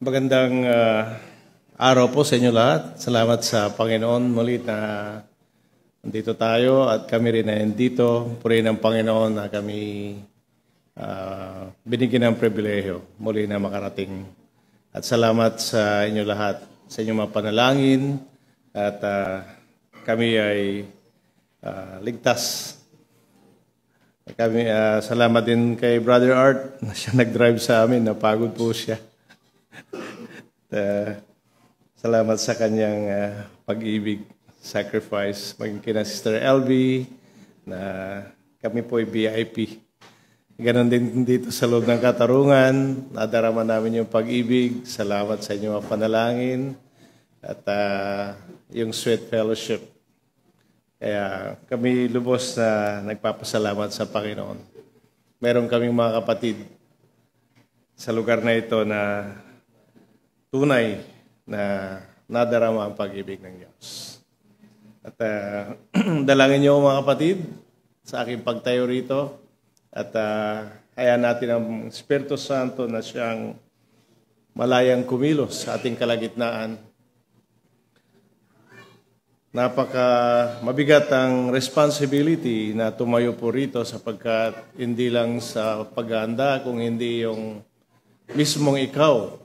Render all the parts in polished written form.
Magandang araw po sa inyo lahat. Salamat sa Panginoon muli na nandito tayo at kami rin na nandito. Purihin ng Panginoon na kami binigyan ng pribilehiyo muli na makarating. At salamat sa inyo lahat, sa inyong mga panalangin at kami ay ligtas. Kami, salamat din kay Brother Art na siya nag-drive sa amin. Napagod po siya. Salamat sa kanyang pag-ibig, sacrifice. Maging kina Sister LB na kami po ay VIP. Ganon din dito sa loob ng katarungan. Nadarama namin yung pag-ibig. Salamat sa inyong mga panalangin at yung sweet fellowship. Kaya kami lubos na nagpapasalamat sa Panginoon. Meron kaming mga kapatid sa lugar na ito na tunay na nadarama ang pag-ibig ng Diyos. At dalangin niyo mga kapatid sa aking pagtayo rito at hayaan natin ang Espiritu Santo na siyang malayang kumilos sa ating kalagitnaan. Napaka mabigat ang responsibility na tumayo po rito sapagkat hindi lang sa paghahanda kung hindi yung mismong ikaw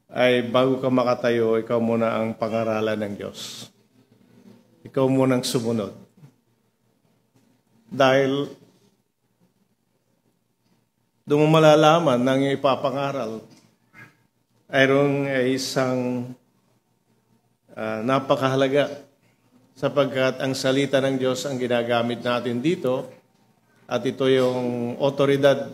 ay bago ka makatayo, ikaw muna ang pangaralan ng Diyos. Ikaw muna ang sumunod. Dahil doon mo malalaman ng ipapangaral ay isang napakahalaga sapagkat ang salita ng Diyos ang ginagamit natin dito at ito yung otoridad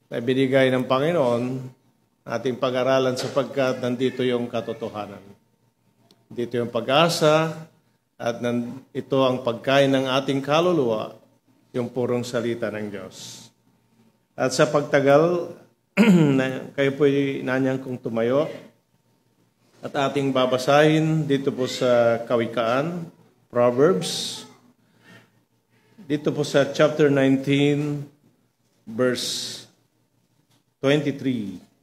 na binigay ng Panginoon ating pag-aralan sapagkat nandito yung katotohanan. Dito yung pag-asa at ito ang pagkain ng ating kaluluwa, yung purong salita ng Diyos. At sa pagtagal, kayo po'y nanyang kong tumayo at ating babasahin dito po sa Kawikaan, Proverbs, dito po sa chapter 19, verse 23.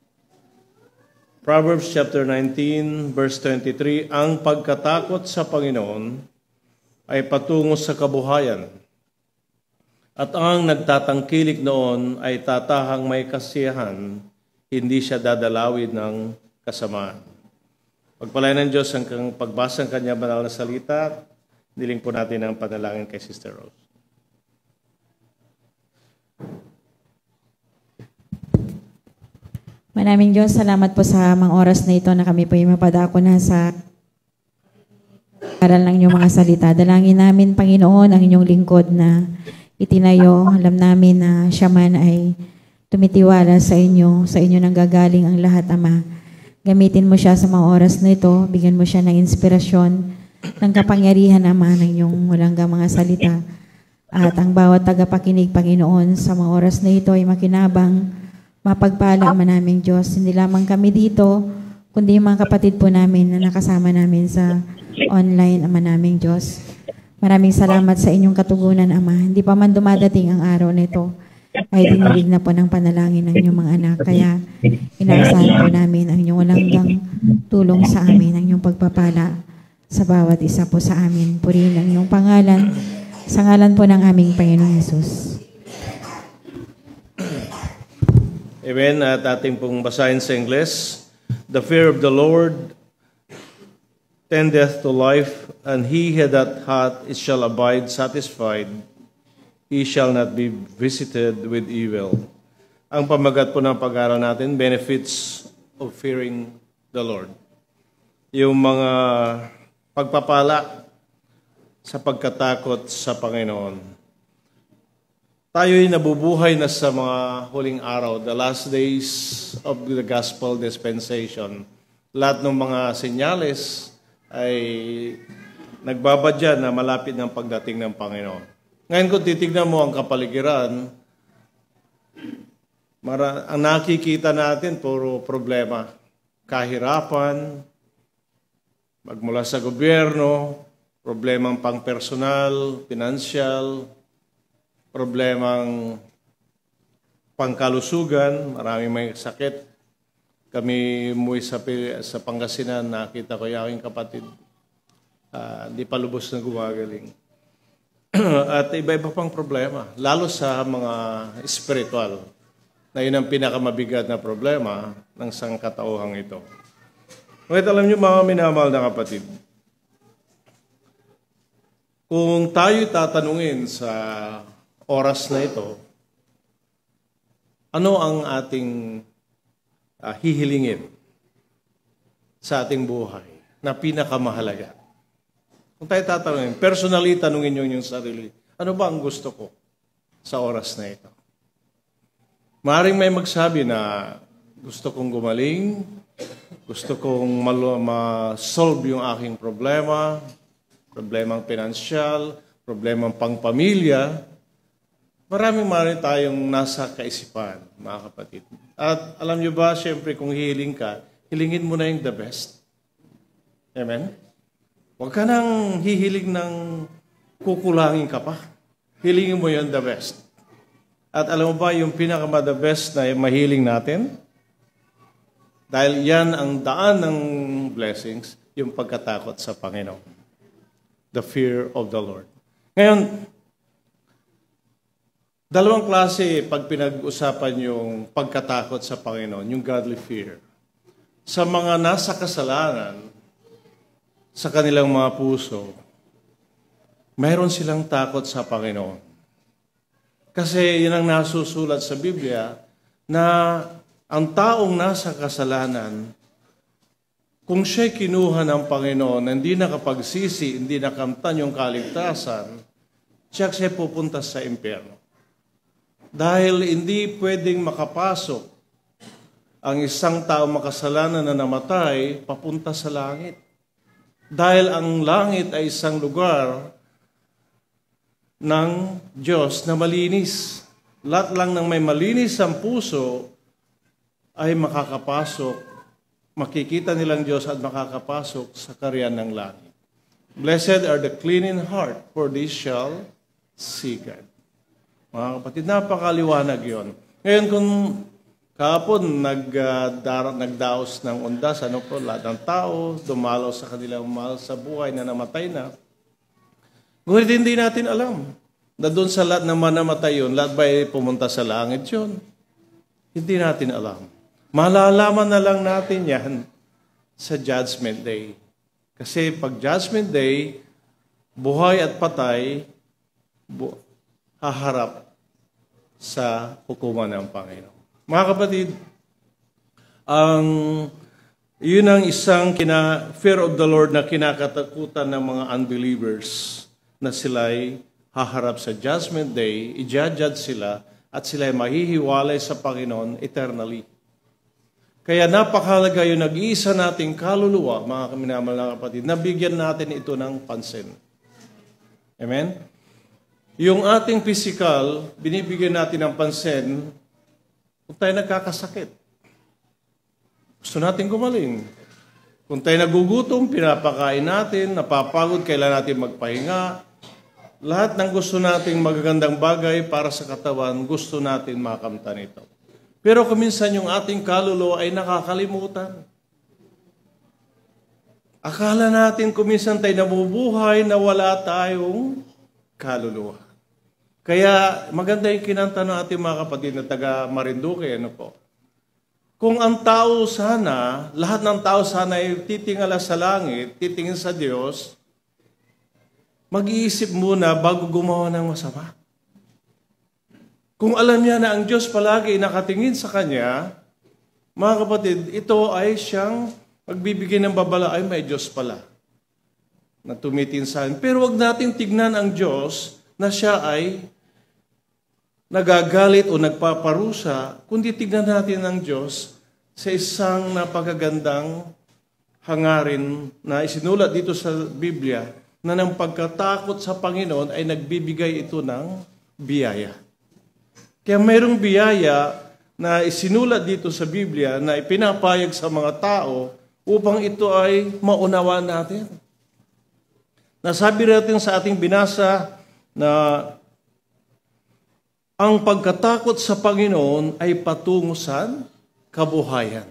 Proverbs chapter 19, verse 23, ang pagkatakot sa Panginoon ay patungo sa kabuhayan, at ang nagtatangkilik noon ay tatahang may kasiyahan, hindi siya dadalawin ng kasamaan. Pagpalain ng Diyos ang pagbasa ng kanyang banal na salita, niling po natin ang panalangin kay Sister Rose. Maraming Diyos, salamat po sa mga oras na ito na kami po yung mapadako na sa aral ng inyong mga salita. Dalangin namin, Panginoon, ang inyong lingkod na itinayo. Alam namin na siya man ay tumitiwala sa inyo nang gagaling ang lahat, Ama. Gamitin mo siya sa mga oras na ito, bigyan mo siya ng inspirasyon, ng kapangyarihan, Ama, ng inyong walang mga salita. At ang bawat tagapakinig, Panginoon, sa mga oras na ito ay makinabang, mapagpala, Ama naming Diyos. Hindi lamang kami dito, kundi yung mga kapatid po namin na nakasama namin sa online, Ama naming Diyos. Maraming salamat sa inyong katugunan, Ama. Hindi pa man dumadating ang araw na ito, ay dinilig na po ng panalangin ng inyong mga anak. Kaya inaasahan po namin ang inyong walang tulong sa amin, ang inyong pagpapala sa bawat isa po sa amin. Purihin ang inyong pangalan, sa ngalan po ng aming Panginoong Hesus. Amen. At ating pong basahin sa Ingles. The fear of the Lord tendeth to life, and he that hath it shall abide satisfied. He shall not be visited with evil. Ang pamagat po ng pag-aaral natin, benefits of fearing the Lord. Yung mga pagpapala sa pagkatakot sa Panginoon. Tayo'y nabubuhay na sa mga huling araw, the last days of the gospel dispensation. Lahat ng mga senyales ay nagbabadya na malapit ng pagdating ng Panginoon. Ngayon kung titignan mo ang kapaligiran, ang nakikita natin puro problema. Kahirapan, magmula sa gobyerno, problemang pang-personal, pinansyal, problemang pangkalusugan, maraming may sakit, Kami umuwi sa Pangasinan, nakita ko yung aking kapatid. Di pa lubos na gumagaling. At iba-iba pang problema, lalo sa mga spiritual, na yun ang pinakamabigat na problema ng sangkatauhang ito. Ngunit alam niyo mga minamahal na kapatid, kung tayo tatanungin sa oras na ito, ano ang ating hihilingin sa ating buhay na pinakamahalaga? Kung tayo tatanungin, personally tanungin niyo yung sarili, ano ba ang gusto ko sa oras na ito? Maaaring may magsabi na gusto kong gumaling, gusto kong ma-solve yung aking problema, problemang pinansyal, problemang pangpamilya. Maraming tayong nasa kaisipan, mga kapatid. At alam niyo ba, siyempre kung hihiling ka, hilingin mo na yung the best. Amen? Huwag ka nang hihiling ng kukulangin ka pa. Hilingin mo yung the best. At alam mo ba yung pinaka-the best na mahiling natin? Dahil yan ang daan ng blessings, yung pagkatakot sa Panginoon. The fear of the Lord. Ngayon, dalawang klase pag pinag-usapan yung pagkatakot sa Panginoon, yung godly fear. Sa mga nasa kasalanan, sa kanilang mga puso, mayroon silang takot sa Panginoon. Kasi yun ang nasusulat sa Biblia na ang taong nasa kasalanan, kung siya'y kinuha ng Panginoon, hindi nakapagsisi, hindi nakamtan yung kaligtasan, siya pupunta sa impyerno. Dahil hindi pwedeng makapasok ang isang tao makasalanan na namatay papunta sa langit. Dahil ang langit ay isang lugar ng Diyos na malinis. Lahat lang ng may malinis ang puso ay makakapasok, makikita nilang Diyos at makakapasok sa karyan ng langit. Blessed are the clean in heart, for they shall see God. Mga kapatid, napakaliwanag yon. Ngayon kung kahapon nagdaos ng undas, lahat ng tao, dumalaw sa kanilang mahal sa buhay na namatay na, ngunit hindi natin alam na doon sa lahat na manamatay yun, lahat ba ay pumunta sa langit yun? Hindi natin alam. Malalaman na lang natin yan sa Judgment Day. Kasi pag Judgment Day, buhay at patay, haharap sa hukuman ng Panginoon. Mga kapatid, yun ang isang fear of the Lord na kinakatakutan ng mga unbelievers na sila'y haharap sa Judgment Day, i-judge sila, at sila'y mahihiwalay sa Panginoon eternally. Kaya napakahalaga yung nag-iisa nating kaluluwa, mga minamahal na kapatid, na bigyan natin ito ng pansin. Amen? Yung ating physical, binibigyan natin ng pansin kung tayo nagkakasakit. Gusto natin gumaling. Kung tayo nagugutom, pinapakain natin, napapagod, kailangan natin magpahinga. Lahat ng gusto nating magagandang bagay para sa katawan, gusto natin makamtan ito. Pero kuminsan yung ating kaluluwa ay nakakalimutan. Akala natin kuminsan tayo nabubuhay na wala tayong kaluluwa. Kaya maganda yung kinanta ng ating mga kapatid na taga Marinduque, Kung ang tao sana, lahat ng tao sana ay titingala sa langit, titingin sa Diyos, mag-iisip muna bago gumawa ng masama. Kung alam niya na ang Diyos palagi nakatingin sa Kanya, mga kapatid, ito ay siyang magbibigay ng babala, ay may Diyos pala na tumitingin sa akin. Pero wag natin tignan ang Diyos na siya ay nagagalit o nagpaparusa, kundi tignan natin ang Diyos sa isang napakagandang hangarin na isinulat dito sa Biblia na ng pagkatakot sa Panginoon ay nagbibigay ito ng biyaya. Kaya mayroong biyaya na isinulat dito sa Biblia na ipinapayag sa mga tao upang ito ay maunawaan natin. Nasabi natin sa ating binasa na ang pagkatakot sa Panginoon ay patungo sa kabuhayan.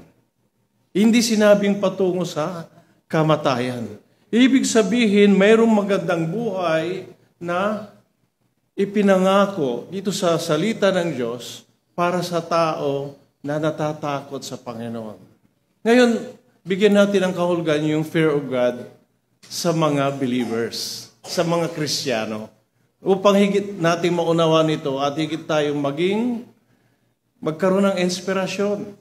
Hindi sinabing patungo sa kamatayan. Ibig sabihin, mayroong magandang buhay na ipinangako dito sa salita ng Diyos para sa tao na natatakot sa Panginoon. Ngayon, bigyan natin ng kahulugan yung fear of God sa mga believers, sa mga Kristiyano. Upang higit natin maunawa nito at higit tayong magkaroon ng inspirasyon,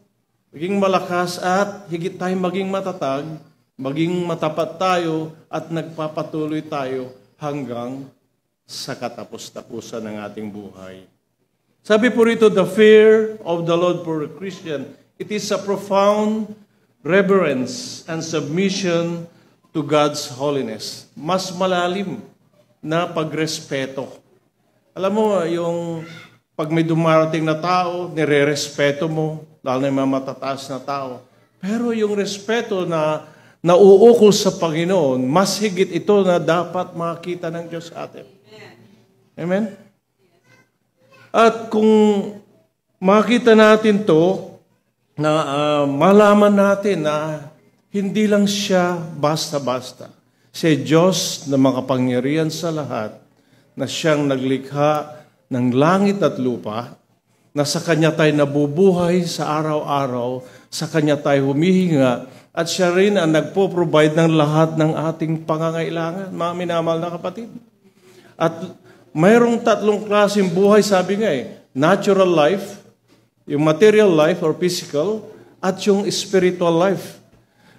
maging malakas at higit tayong maging matatag, maging matapat tayo at nagpapatuloy tayo hanggang sa katapos-tapusan ng ating buhay. Sabi po rito, the fear of the Lord for a Christian, it is a profound reverence and submission to God's holiness. Mas malalim na pagrespeto. Alam mo, yung pag may dumarating na tao, nire-respeto mo, lalo na yung mga matataas na tao. Pero yung respeto na nauukol sa Panginoon, mas higit ito na dapat makita ng Diyos sa atin. Amen? At kung makita natin to, na malaman natin na hindi lang siya basta-basta. Siya Diyos na makapangyarihan sa lahat, na siyang naglikha ng langit at lupa, na sa Kanya tayo nabubuhay sa araw-araw, sa Kanya tayo humihinga, at siya rin ang nagpo-provide ng lahat ng ating pangangailangan, mga minamahal na kapatid. At mayroong tatlong klaseng buhay, sabi nga natural life, yung material life or physical, at yung spiritual life.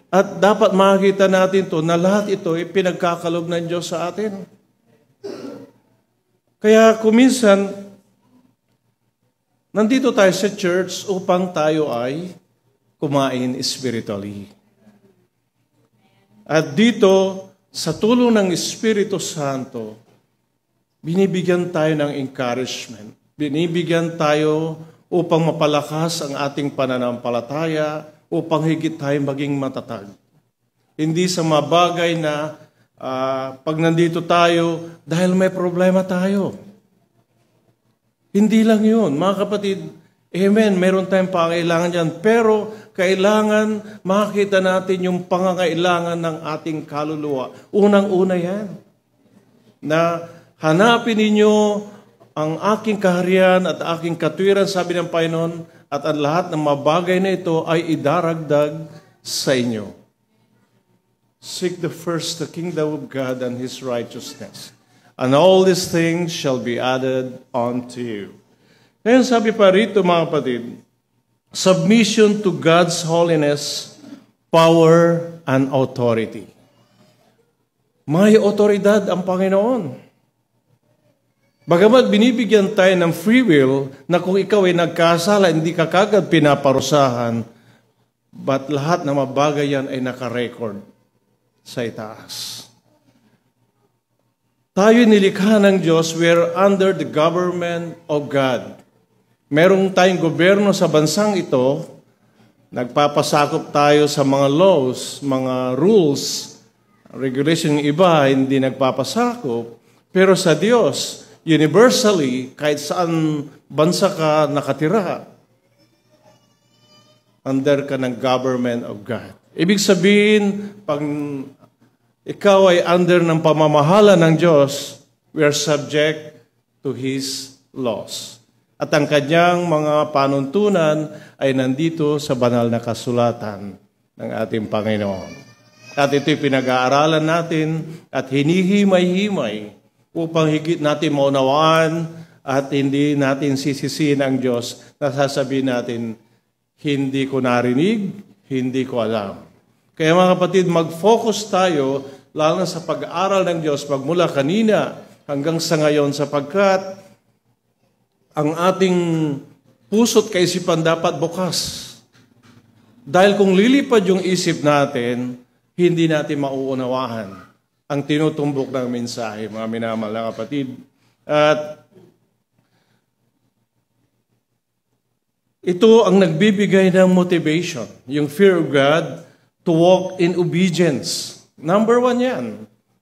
At dapat makikita natin to na lahat ito ay pinagkakalob ng Diyos sa atin. Kaya kuminsan, nandito tayo sa church upang tayo ay kumain spiritually. At dito, sa tulong ng Espiritu Santo, binibigyan tayo ng encouragement. Binibigyan tayo upang mapalakas ang ating pananampalataya, upang higit tayo maging matatag. Hindi sa mga bagay na pag nandito tayo, dahil may problema tayo. Hindi lang yun. Mga kapatid, amen, meron tayong pangailangan dyan, pero kailangan makita natin yung pangangailangan ng ating kaluluwa. Unang-una yan. Na hanapin ninyo ang aking kaharian at aking katwiran, sabi ng Panginoon, at ang lahat ng mabagay na ito ay idaragdag sa inyo. Seek first the kingdom of God and His righteousness, and all these things shall be added unto you. Ngayon sabi pa rito mga kapatid, submission to God's holiness, power, and authority. May otoridad ang Panginoon. Bagamat binibigyan tayo ng free will na kung ikaw ay nagkasala, hindi ka kagad pinaparusahan, but lahat ng mabagay yan ay nakarecord sa itaas. Tayo nilikha ng Diyos, we are under the government of God. Merong tayong gobyerno sa bansang ito, nagpapasakop tayo sa mga laws, mga rules, regulation ng iba, hindi nagpapasakop, pero sa Diyos, universally, kahit saan bansa ka nakatira, under ka ng government of God. Ibig sabihin, pag ikaw ay under ng pamamahala ng Diyos, we are subject to His laws. At ang kanyang mga panuntunan ay nandito sa banal na kasulatan ng ating Panginoon. At ito'y pinag-aaralan natin at hinihimay-himay upang higit natin maunawaan at hindi natin sisisihin ang Diyos na sasabihin natin, hindi ko narinig, hindi ko alam. Kaya mga kapatid, mag-focus tayo lalo na sa pag-aaral ng Diyos magmula kanina hanggang sa ngayon sapagkat ang ating puso't kaisipan dapat bukas. Dahil kung lilipad yung isip natin, hindi natin mauunawahan ang tinutumbok ng mensahe, mga minamahal na kapatid. At ito ang nagbibigay ng motivation, yung fear of God to walk in obedience. Number 1 yan.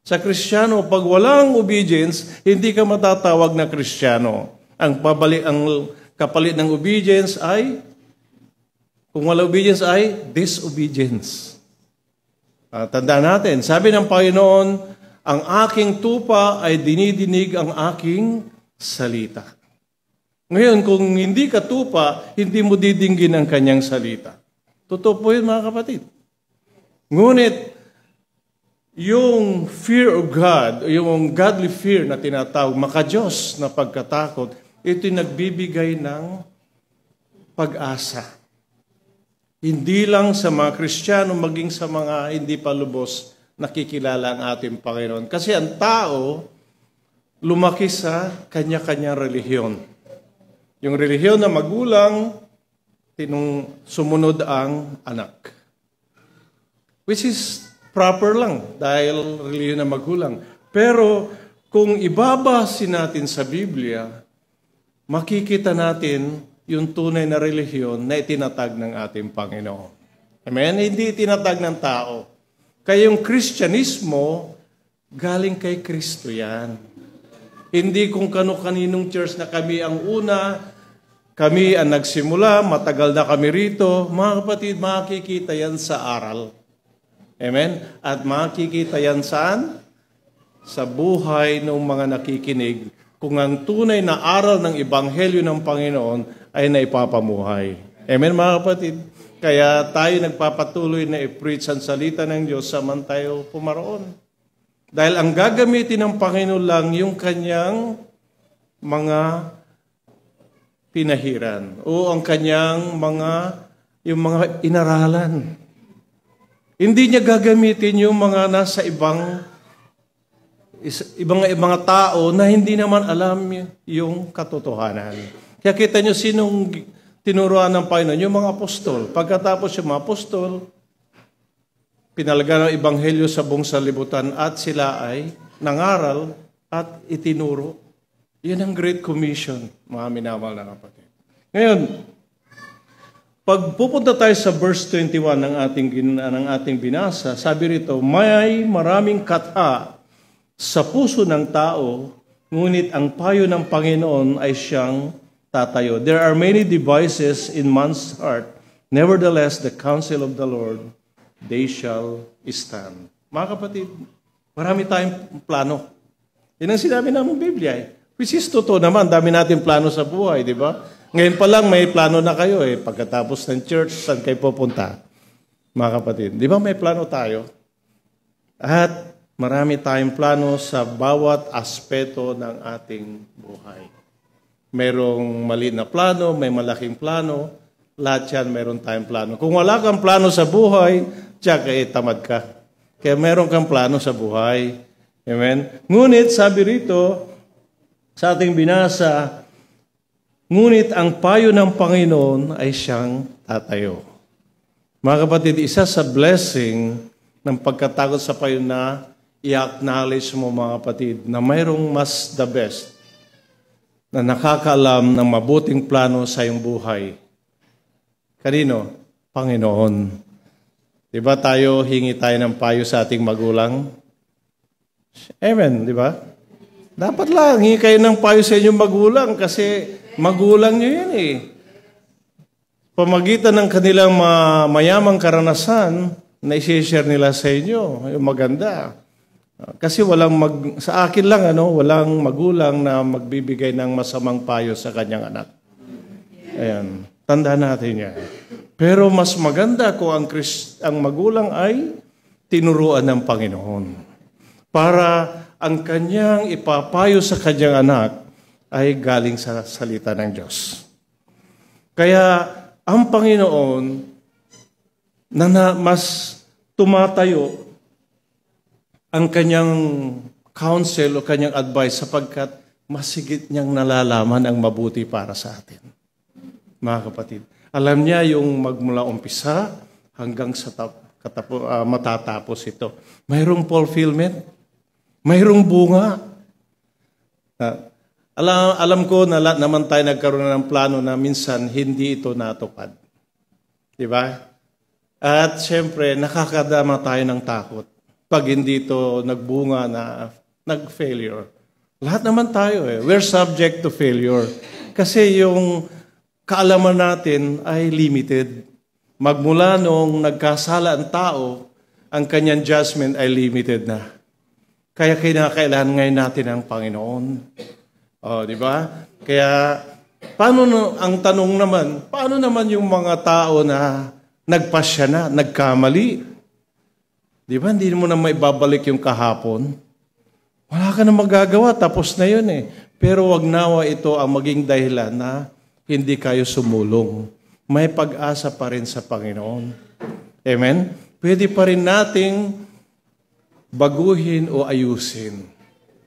Sa Kristiyano, pag walang obedience, hindi ka matatawag na Kristiyano. Ang kapalit ng obedience ay Kung wala obedience ay disobedience. Tandaan natin, sabi ng Panginoon, ang aking tupa ay dinidinig ang aking salita. Ngayon, kung hindi ka tupa, hindi mo didinggin ang kanyang salita. Totoo po yun, mga kapatid. Ngunit, yung fear of God, yung godly fear na tinatawag, maka-Diyos na pagkatakot, ito'y nagbibigay ng pag-asa. Hindi lang sa mga Kristiyano, maging sa mga hindi pa lubos, nakikilala ang ating Panginoon. Kasi ang tao, lumaki sa kanya-kanyang relihiyon. Yung relihiyon na magulang, sumunod ang anak. Which is proper lang dahil relihiyon na magulang. Pero kung ibabasin natin sa Biblia, makikita natin yung tunay na relihiyon na itinatag ng ating Panginoon. Amen? Hindi itinatag ng tao. Kaya yung Kristyanismo, galing kay Kristo yan. Hindi kung kano-kaninong church na kami ang una, kami ang nagsimula, matagal na kami rito. Mga kapatid, makikita yan sa aral. Amen? At makikita yan saan? Sa buhay ng mga nakikinig kung ang tunay na aral ng Ebanghelyo ng Panginoon ay naipapamuhay. Amen, mga kapatid? Kaya tayo nagpapatuloy na i-preach ang salita ng Diyos saman tayo pumaroon. Dahil ang gagamitin ng Panginoon lang yung kanyang mga pinahiran o ang kanyang yung mga inaralan. Hindi niya gagamitin yung mga nasa ibang tao na hindi naman alam yung katotohanan. Kaya kita niyo sinong tinuruan ng Panginoon, yung mga apostol. Pagkatapos yung mga apostol, pinalaga ng Ebanghelyo sa buong sanlibutan at sila ay nangaral at itinuro. Yan ang Great Commission, mga minamahal na kapatid. Ngayon, pag pupunta tayo sa verse 21 ng ating binasa, sabi rito, may maraming katha sa puso ng tao, ngunit ang payo ng Panginoon ay siyang tatayo. There are many devices in man's heart, nevertheless the counsel of the Lord, they shall stand. Mga kapatid, marami tayong plano. Yan ang sinabi ng Biblia. Which is totoo naman, dami natin plano sa buhay, di ba? Ngayon pa lang may plano na kayo pagkatapos ng church, saan kayo pupunta? Mga kapatid, di ba may plano tayo? At marami tayong plano sa bawat aspeto ng ating buhay. Merong maliit na plano, may malaking plano, lahat yan meron tayong plano. Kung wala kang plano sa buhay, tiyak tamad ka. Kaya meron kang plano sa buhay. Amen? Ngunit, sabi rito, sa ating binasa, ngunit ang payo ng Panginoon ay siyang tatayo. Mga kapatid, isa sa blessing ng pagkatakot sa payo na i-acknowledge mo, mga kapatid, na mayroong mas the best na nakakaalam ng mabuting plano sa iyong buhay. Kanino? Panginoon. Diba tayo, hingi tayo ng payo sa ating magulang? Amen, di ba? Dapat lang, hingi kayo ng payo sa inyong magulang kasi magulang nyo yan Pamagitan ng kanilang mayamang karanasan na i-share nila sa inyo, yung maganda. Kasi sa akin lang, walang magulang na magbibigay ng masamang payo sa kanyang anak. Ayan, tandaan natin yan. Pero mas maganda kung ang magulang ay tinuruan ng Panginoon. Para ang kanyang ipapayo sa kanyang anak ay galing sa salita ng Diyos. Kaya ang Panginoon na mas tumatayo ang kanyang counsel o kanyang advice sapagkat masigit niyang nalalaman ang mabuti para sa atin. Mga kapatid, alam niya yung magmula umpisa hanggang sa matatapos ito. Mayroong fulfillment, mayroong bunga. Alam ko na lahat naman tayo nagkaroon ng plano na minsan hindi ito natupad. Diba? At siyempre, nakakadama tayo ng takot pag hindi ito nagbunga na nag-failure. Lahat naman tayo We're subject to failure. Kasi yung kaalaman natin ay limited. Magmula noong nagkasala ang tao, ang kanyang judgment ay limited na. Kaya kinakailangan ngayon natin ang Panginoon. Di ba? Kaya, ang tanong naman, paano naman yung mga tao na nagpasya na, nagkamali? Di ba? Hindi mo na maibabalik yung kahapon. Wala ka na magagawa, tapos na yun eh. Pero wag nawa ito ang maging dahilan na hindi kayo sumulong. May pag-asa pa rin sa Panginoon. Amen? Pwede pa rin nating baguhin o ayusin.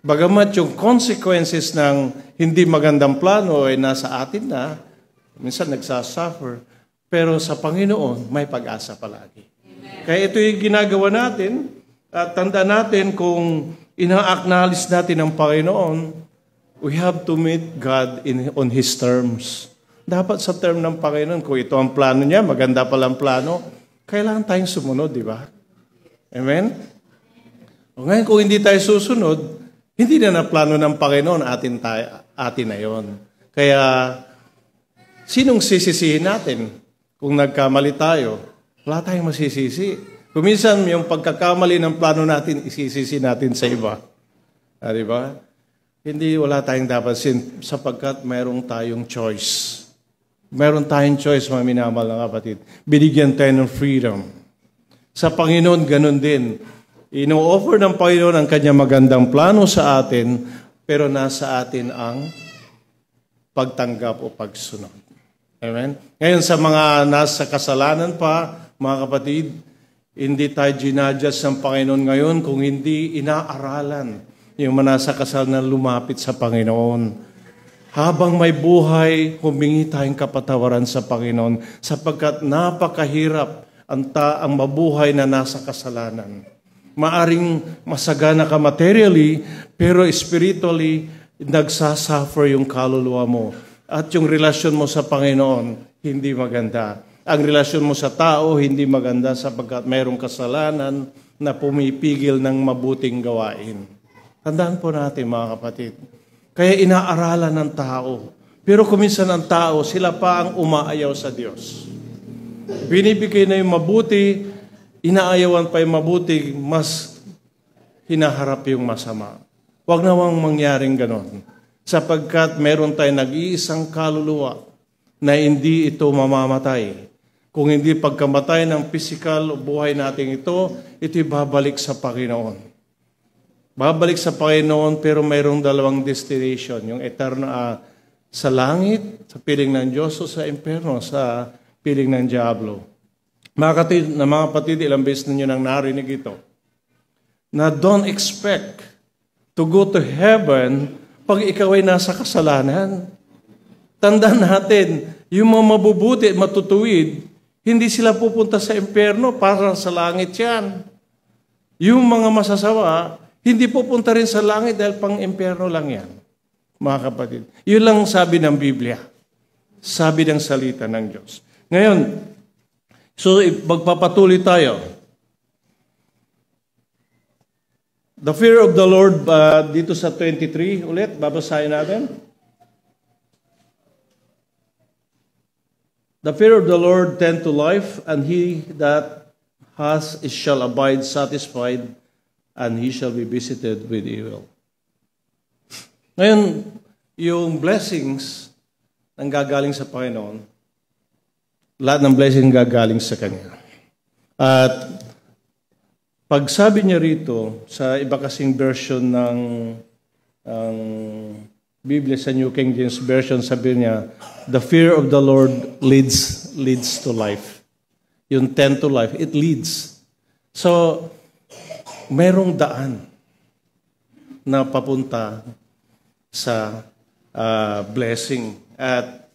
Bagamat yung consequences ng hindi magandang plano ay nasa atin na, minsan nagsasuffer, pero sa Panginoon may pag-asa palagi. Amen. Kaya ito yung ginagawa natin, at tanda natin kung ina-acknowledge natin ang Panginoon, we have to meet God on His terms. Dapat sa term ng Panginoon, kung ito ang plano niya, maganda palang plano, kailangan tayong sumunod, di ba? Amen? O ngayon, kung hindi tayo susunod, hindi na plano ng Panginoon atin na yon. Kaya, sinong sisisihin natin? Kung nagkamali tayo, wala tayong masisisi. Kung minsan, yung pagkakamali ng plano natin, isisisi natin sa iba. Di ba? Hindi, wala tayong dapat sapagkat mayroong tayong choice. Meron tayong choice, mga minamahal na kapatid. Binigyan tayo ng freedom. Sa Panginoon, ganun din. Ino-offer ng Panginoon ang kanyang magandang plano sa atin, pero nasa atin ang pagtanggap o pagsunod. Amen? Ngayon, sa mga nasa kasalanan pa, mga kapatid, hindi tayo ginadjust ng Panginoon ngayon kung hindi inaaralan yung mga nasa kasalanan lumapit sa Panginoon. Habang may buhay, humingi tayong kapatawaran sa Panginoon sapagkat napakahirap ang mabuhay na nasa kasalanan. Maaring masagana ka materially, pero spiritually, nagsasuffer yung kaluluwa mo. At yung relasyon mo sa Panginoon, hindi maganda. Ang relasyon mo sa tao, hindi maganda sapagkat mayroong kasalanan na pumipigil ng mabuting gawain. Tandaan po natin, mga kapatid. Kaya inaaralan ng tao. Pero kuminsan ang tao, sila pa ang umaayaw sa Diyos. Binibigay na yung mabuti, inaayawan pa yung mabuti, mas hinaharap yung masama. Huwag nawang mangyaring ganon. Sapagkat meron tayong nag-iisang kaluluwa na hindi ito mamamatay. Kung hindi pagkamatay ng physical buhay natin ito'y babalik sa Panginoon. Babalik sa Panginoon, pero mayroong dalawang destination. Yung eterno sa langit, sa piling ng Diyos, o sa impyerno, sa piling ng Diablo. Mga kapatid, ilang beses ninyo nang narinig ito, na don't expect to go to heaven pag ikaw ay nasa kasalanan. Tandaan natin, yung mga mabubuti at matutuwid, hindi sila pupunta sa impyerno para sa langit yan. Yung mga masasawa, hindi pupunta rin sa langit dahil pang-impyerno lang yan, mga kapatid. Yun lang sabi ng Biblia. Sabi ng salita ng Diyos. Ngayon, so magpapatuloy tayo. The fear of the Lord, dito sa 23, ulit, babasahin natin. The fear of the Lord tend to life, and he that has shall abide satisfied, and he shall be visited with evil. Ngayon, yung blessings ang gagaling sa Panginoon, lahat ng blessing gagaling sa Kanya. At pag sabi niya rito, sa iba kasing version ng Biblia, sa New King James Version, sabi niya, the fear of the Lord leads to life. Yung tend to life, it leads. So, merong daan na papunta sa blessing. At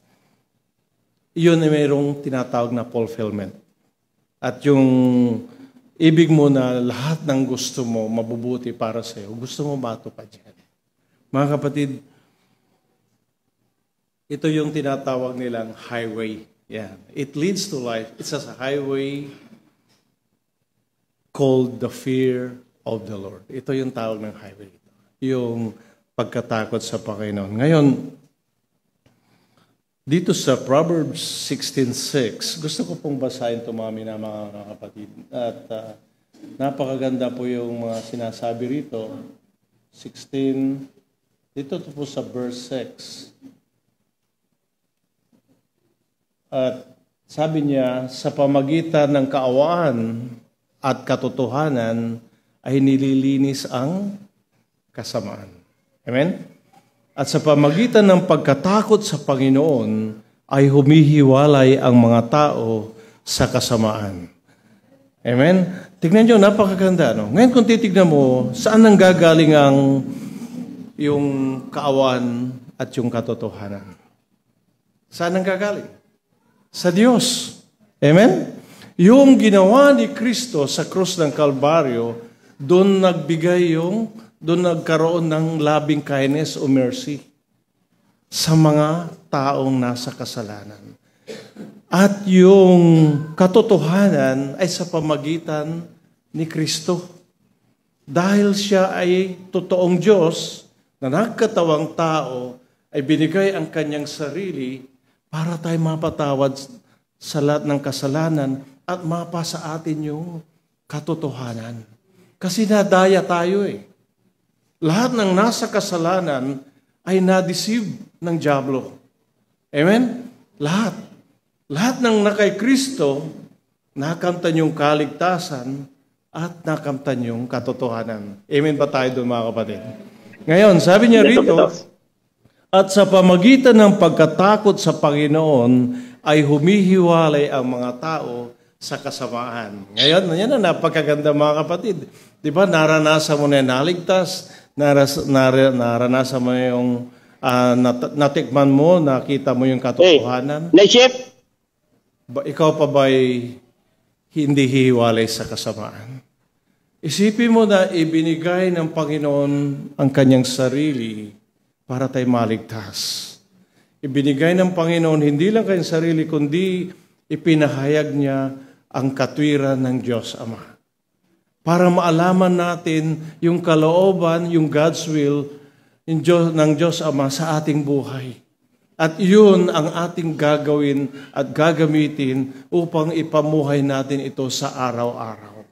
yun ay merong tinatawag na fulfillment. At yung ibig mo na lahat ng gusto mo mabubuti para sa iyo, gusto mo matupad yan. Mga kapatid, ito yung tinatawag nilang highway. Yeah. It leads to life. It's a highway called the fear of the Lord. Ito yung tawag ng highway. Yung pagkatakot sa Panginoon. Ngayon, Dito sa Proverbs 16:6, gusto ko pong basahin ito mga kapatid. At napakaganda po yung mga sinasabi rito. 16, dito po sa verse 6. At sabi niya, sa pamagitan ng kaawaan at katotohanan ay nililinis ang kasamaan. Amen? At sa pamagitan ng pagkatakot sa Panginoon ay humihiwalay ang mga tao sa kasamaan. Amen? Tignan nyo, napakaganda. No? Ngayon kung titignan mo, saan nanggagaling ang yung kaawaan at yung katotohanan? Saan nanggagaling? Sa Diyos. Amen? Yung ginawa ni Kristo sa krus ng Kalbaryo, doon nagkaroon ng loving kindness o mercy sa mga taong nasa kasalanan. At yung katotohanan ay sa pamagitan ni Kristo. Dahil siya ay totoong Diyos na nagkatawang tao, ay binigay ang kanyang sarili para tayo mapatawad sa lahat ng kasalanan at mapasa atin yung katotohanan. Kasi nadaya tayo eh. Lahat ng nasa kasalanan ay na-deceive ng dyablo. Amen? Lahat. Lahat ng nakay Kristo, nakamtan yung kaligtasan at nakamtan yung katotohanan. Amen ba tayo doon mga kapatid? Ngayon, sabi niya rito, at sa pamagitan ng pagkatakot sa Panginoon ay humihiwalay ang mga tao sa kasamaan. Ngayon, yan ang napakaganda mga kapatid. Di ba, naranasan mo na yung naligtas, naranasan mo yung natikman mo, nakita mo yung katotohanan. Naisip? Ikaw pa ba'y hindi hihiwalay sa kasamaan? Isipin mo na ibinigay ng Panginoon ang kanyang sarili para tayo maligtas. Ibinigay ng Panginoon hindi lang kanyang sarili, kundi ipinahayag niya ang katwiran ng Diyos Ama. Para maalaman natin yung kalooban, yung God's will ng Diyos Ama sa ating buhay. At yun ang ating gagawin at gagamitin upang ipamuhay natin ito sa araw-araw.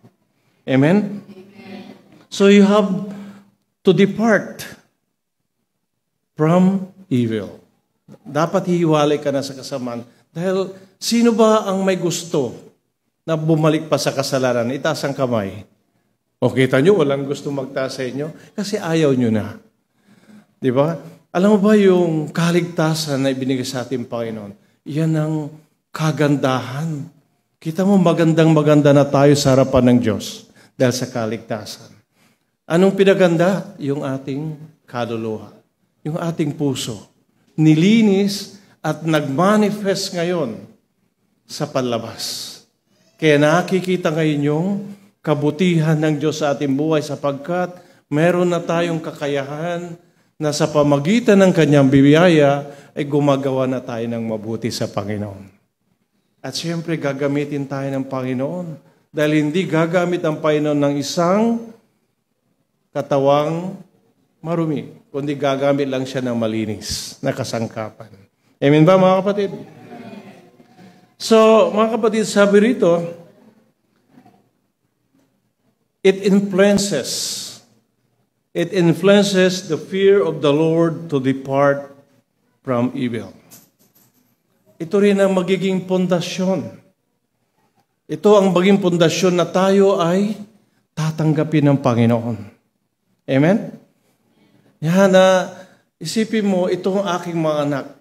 Amen? So you have to depart from evil. Dapat hihiwalay ka na sa kasamaan. Dahil sino ba ang may gusto na bumalik pa sa kasalanan? Itaas ang kamay. O kita nyo, walang gusto magtaas sa inyo kasi ayaw nyo na. Di ba? Alam mo ba yung kaligtasan na ibinigay sa ating Panginoon? Yan ang kagandahan. Kita mo, magandang-maganda na tayo sa harapan ng Diyos dahil sa kaligtasan. Anong pinaganda? Yung ating kaluluwa. Yung ating puso. Nilinis at nagmanifest ngayon sa panlabas. Kaya nakikita ngayon yung kabutihan ng Diyos sa ating buhay sapagkat meron na tayong kakayahan na sa pamagitan ng kanyang biyaya ay gumagawa na tayo ng mabuti sa Panginoon. At siyempre gagamitin tayo ng Panginoon dahil hindi gagamit ang Panginoon ng isang katawang marumi, kundi gagamit lang siya ng malinis na kasangkapan. Amen ba mga kapatid? So mga kapatid, sabi rito, it influences the fear of the Lord to depart from evil. Ito rin ang magiging pundasyon. Ito ang magiging pundasyon na tayo ay tatanggapin ng Panginoon. Amen? Yan na, isipin mo, itong aking mga anak,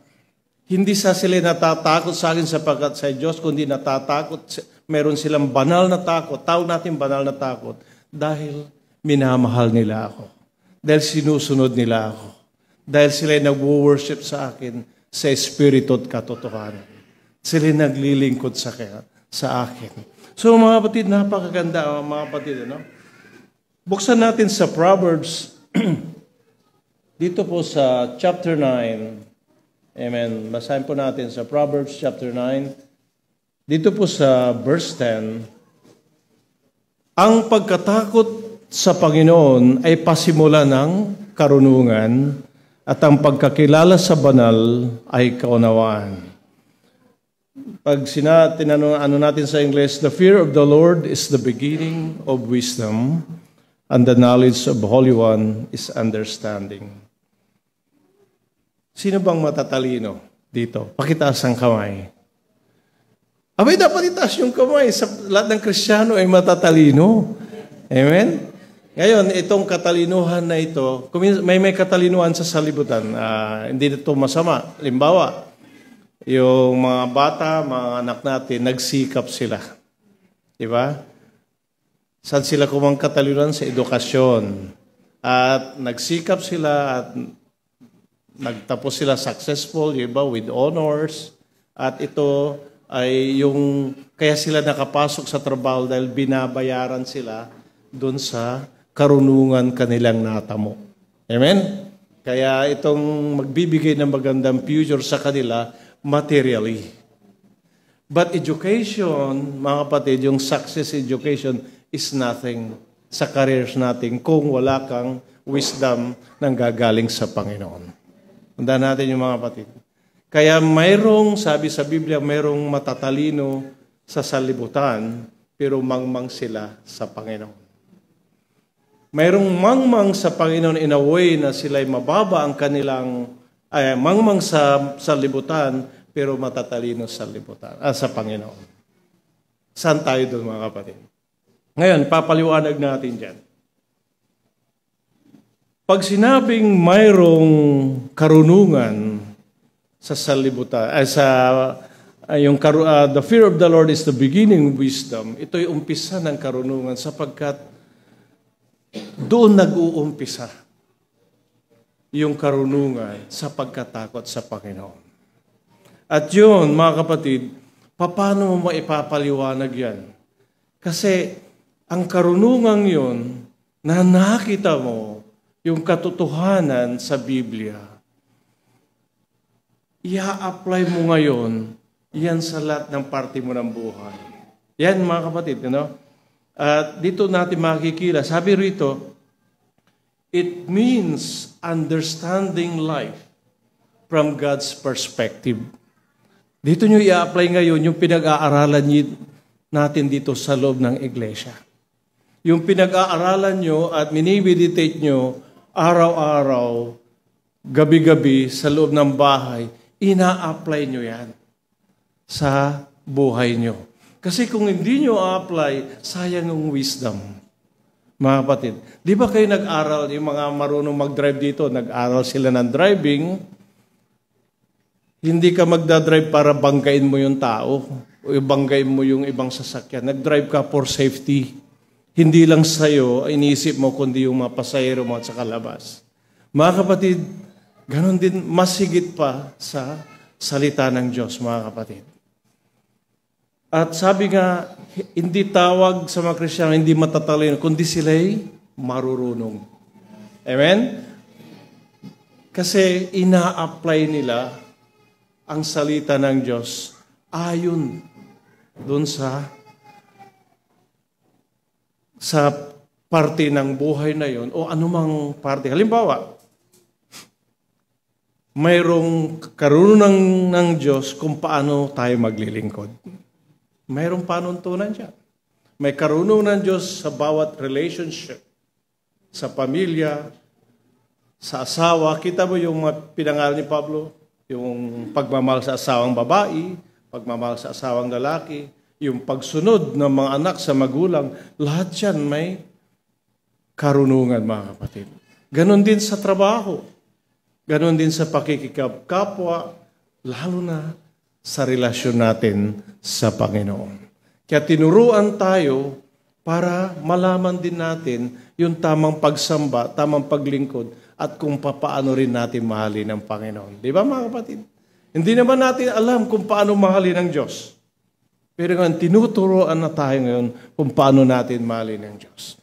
hindi sila natatakot sa akin sapagkat sa Diyos, kundi natatakot, meron silang banal na takot, tawag natin banal na takot, dahil minamahal nila ako. Dahil sinusunod nila ako. Dahil sila nag-worship sa akin sa espiritu at katotohanan. Sila naglilingkod sa akin. So mga kapatid, napakaganda mga kapatid. Ano? Buksan natin sa Proverbs, dito po sa chapter 9. Amen. Basahin po natin sa Proverbs chapter 9. Dito po sa verse 10. Ang pagkatakot sa Panginoon ay pasimula ng karunungan At ang pagkakilala sa banal ay kaunawaan. Pag tinanong natin sa English, the fear of the Lord is the beginning of wisdom, and the knowledge of the Holy One is understanding. Sino bang matatalino dito? Pakitaas ang kamay. Abay, dapat itaas yung kamay. Sa lahat ng Kristiyano ay matatalino. Amen? Ngayon, itong katalinuhan na ito, may katalinuhan sa salibutan. Hindi ito masama. Limbawa, yung mga bata, mga anak natin, nagsikap sila. Diba? Saan sila kumang katalinuhan? Sa edukasyon. At nagsikap sila at nagtapos sila successful, diba? With honors. At ito ay yung, kaya sila nakapasok sa trabaho dahil binabayaran sila doon sa karunungan kanilang natamo. Amen? Kaya itong magbibigay ng magandang future sa kanila, materially. But education, mga kapatid, yung success education is nothing sa careers natin kung wala kang wisdom nang gagaling sa Panginoon. Tandaan natin yung mga kapatid. Kaya mayroong, sabi sa Biblia, mayroong matatalino sa salibutan, pero mangmang sila sa Panginoon. Mayroong mangmang sa Panginoon in a way na sila'y mababa ang kanilang, mangmang sa salibutan, pero matatalino sa libutan, sa Panginoon. Saan tayo doon, mga kapatid? Ngayon, papaliwanag natin dyan. Pag sinabing mayroong karunungan sa salibutan, the fear of the Lord is the beginning of wisdom. Ito'y umpisa ng karunungan sapagkat doon nag-uumpisa yung karunungan sa pagkatakot sa Panginoon. At yun, mga kapatid, paano mo maipapaliwanag yan? Kasi ang karunungan yun, na nakita mo yung katotohanan sa Biblia, i-apply mo ngayon, yan sa lahat ng parte mo ng buhay. Yan, mga kapatid, At dito natin makikita, sabi rito, it means understanding life from God's perspective. Dito nyo i-apply ngayon yung pinag-aaralan natin dito sa loob ng iglesia. Yung pinag-aaralan nyo at minimeditate nyo araw-araw, gabi-gabi sa loob ng bahay, ina-apply nyo yan sa buhay nyo. Kasi kung hindi nyo apply, sayang ang wisdom. Mga kapatid, di ba kayo nag-aral, yung mga marunong mag-drive dito, nag-aral sila ng driving, hindi ka magdadrive para banggain mo yung tao o banggain mo yung ibang sasakyan. Nag-drive ka for safety. Hindi lang sa'yo, iniisip mo, kundi yung mga pasahero mo at sa kalabas. Mga kapatid, ganon din, mas higit pa sa salita ng Diyos, mga kapatid. At sabi nga, hindi tawag sa mga Kristiyano, hindi matatalino, kundi sila'y marurunong. Amen? Kasi ina-apply nila ang salita ng Diyos ayon doon sa parte ng buhay na yon o anumang parte. Halimbawa, mayroong karunungan ng Diyos kung paano tayo maglilingkod. Mayroong panuntunan siya. May karunungan ng Diyos sa bawat relationship, sa pamilya, sa asawa. Kita mo yung pinangalan ni Pablo, yung pagmamahal sa asawang babae, pagmamahal sa asawang lalaki, yung pagsunod ng mga anak sa magulang, lahat yan may karunungan, mga kapatid. Ganon din sa trabaho. Ganon din sa pakikikapwa, lalo na sa relasyon natin sa Panginoon. Kaya tinuruan tayo para malaman din natin yung tamang pagsamba, tamang paglingkod, at kung paano rin natin mahalin ang Panginoon. Di ba, mga kapatid? Hindi naman natin alam kung paano mahalin ang Diyos. Pero ngayon, tinuturoan na tayo ngayon kung paano natin mahalin ang Diyos.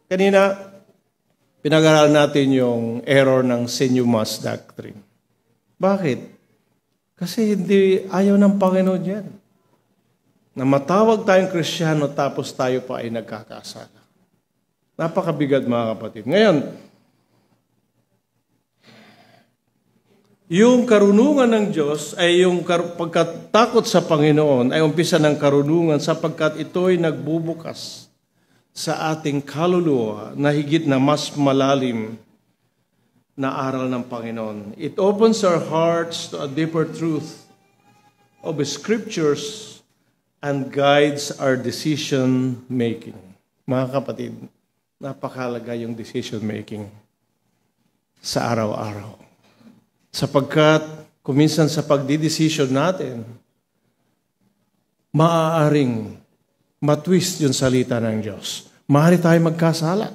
Kanina, pinag-aralan natin yung error ng Senyumas Doctrine. Bakit? Kasi hindi ayaw ng Panginoon yan. Na matawag tayong Kristiyano tapos tayo pa ay nagkakasala. Napakabigat, mga kapatid. Ngayon, Yung karunungan ng Diyos ay yung pagkatakot sa Panginoon ay umpisa ng karunungan sapagkat ito'y nagbubukas sa ating kaluluwa na higit na mas malalim na aral ng Panginoon. It opens our hearts to a deeper truth of the Scriptures and guides our decision making. Mga kapatid, napakahalaga yung decision making sa araw-araw. Sapagkat kuminsan sa pagdidesisyon natin, maaaring matwist yung salita ng Diyos. Maaari tayo magkasala.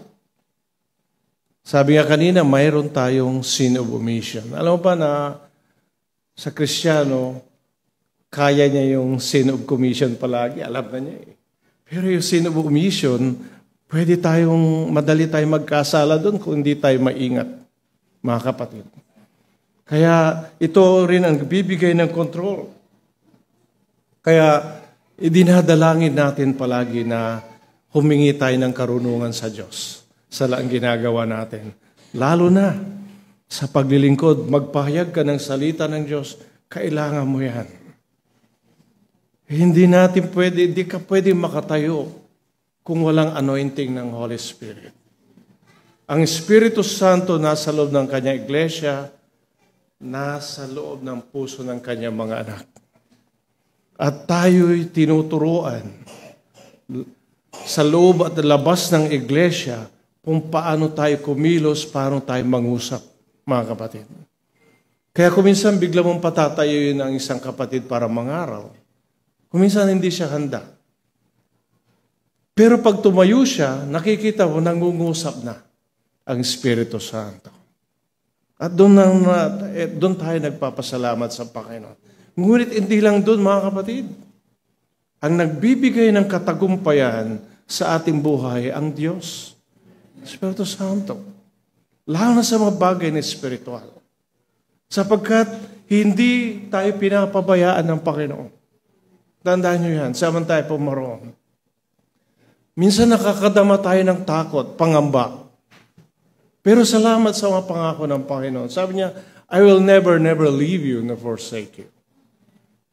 Sabi nga kanina, mayroon tayong sin of omission. Alam mo ba na sa Kristiyano, kaya niya yung sin of commission palagi. Alam na niya eh. Pero yung sin of omission, madali tayong magkasala doon kung hindi tayo maingat, mga kapatid. Kaya ito rin ang bibigay ng control. Kaya idinadalangin natin palagi na humingi tayo ng karunungan sa Diyos sa laang ginagawa natin. Lalo na sa paglilingkod, magpahayag ka ng salita ng Diyos, kailangan mo yan. Hindi ka pwede makatayo kung walang anointing ng Holy Spirit. Ang Espiritu Santo nasa loob ng kanyang iglesia, nasa loob ng puso ng kanyang mga anak. At tayo'y tinuturuan sa loob at labas ng iglesia kung paano tayo kumilos, paano tayo mangusap, mga kapatid. Kaya kuminsan bigla mong patatayuin ang isang kapatid para mangaral. Kuminsan hindi siya handa. Pero pag tumayo siya, nakikita mo nangungusap na ang Espiritu Santo. At doon tayo nagpapasalamat sa Panginoon. Ngunit hindi lang doon, mga kapatid. Ang nagbibigay ng katagumpayan sa ating buhay, ang Diyos. Espiritu Santo. Lalo na sa mga bagay na espiritual. Sapagkat hindi tayo pinapabayaan ng Panginoon. Tandaan nyo yan, saman tayo pumaroon. Minsan nakakadama tayo ng takot, pangamba. Pero salamat sa mga pangako ng Panginoon. Sabi niya, I will never leave you nor forsake you.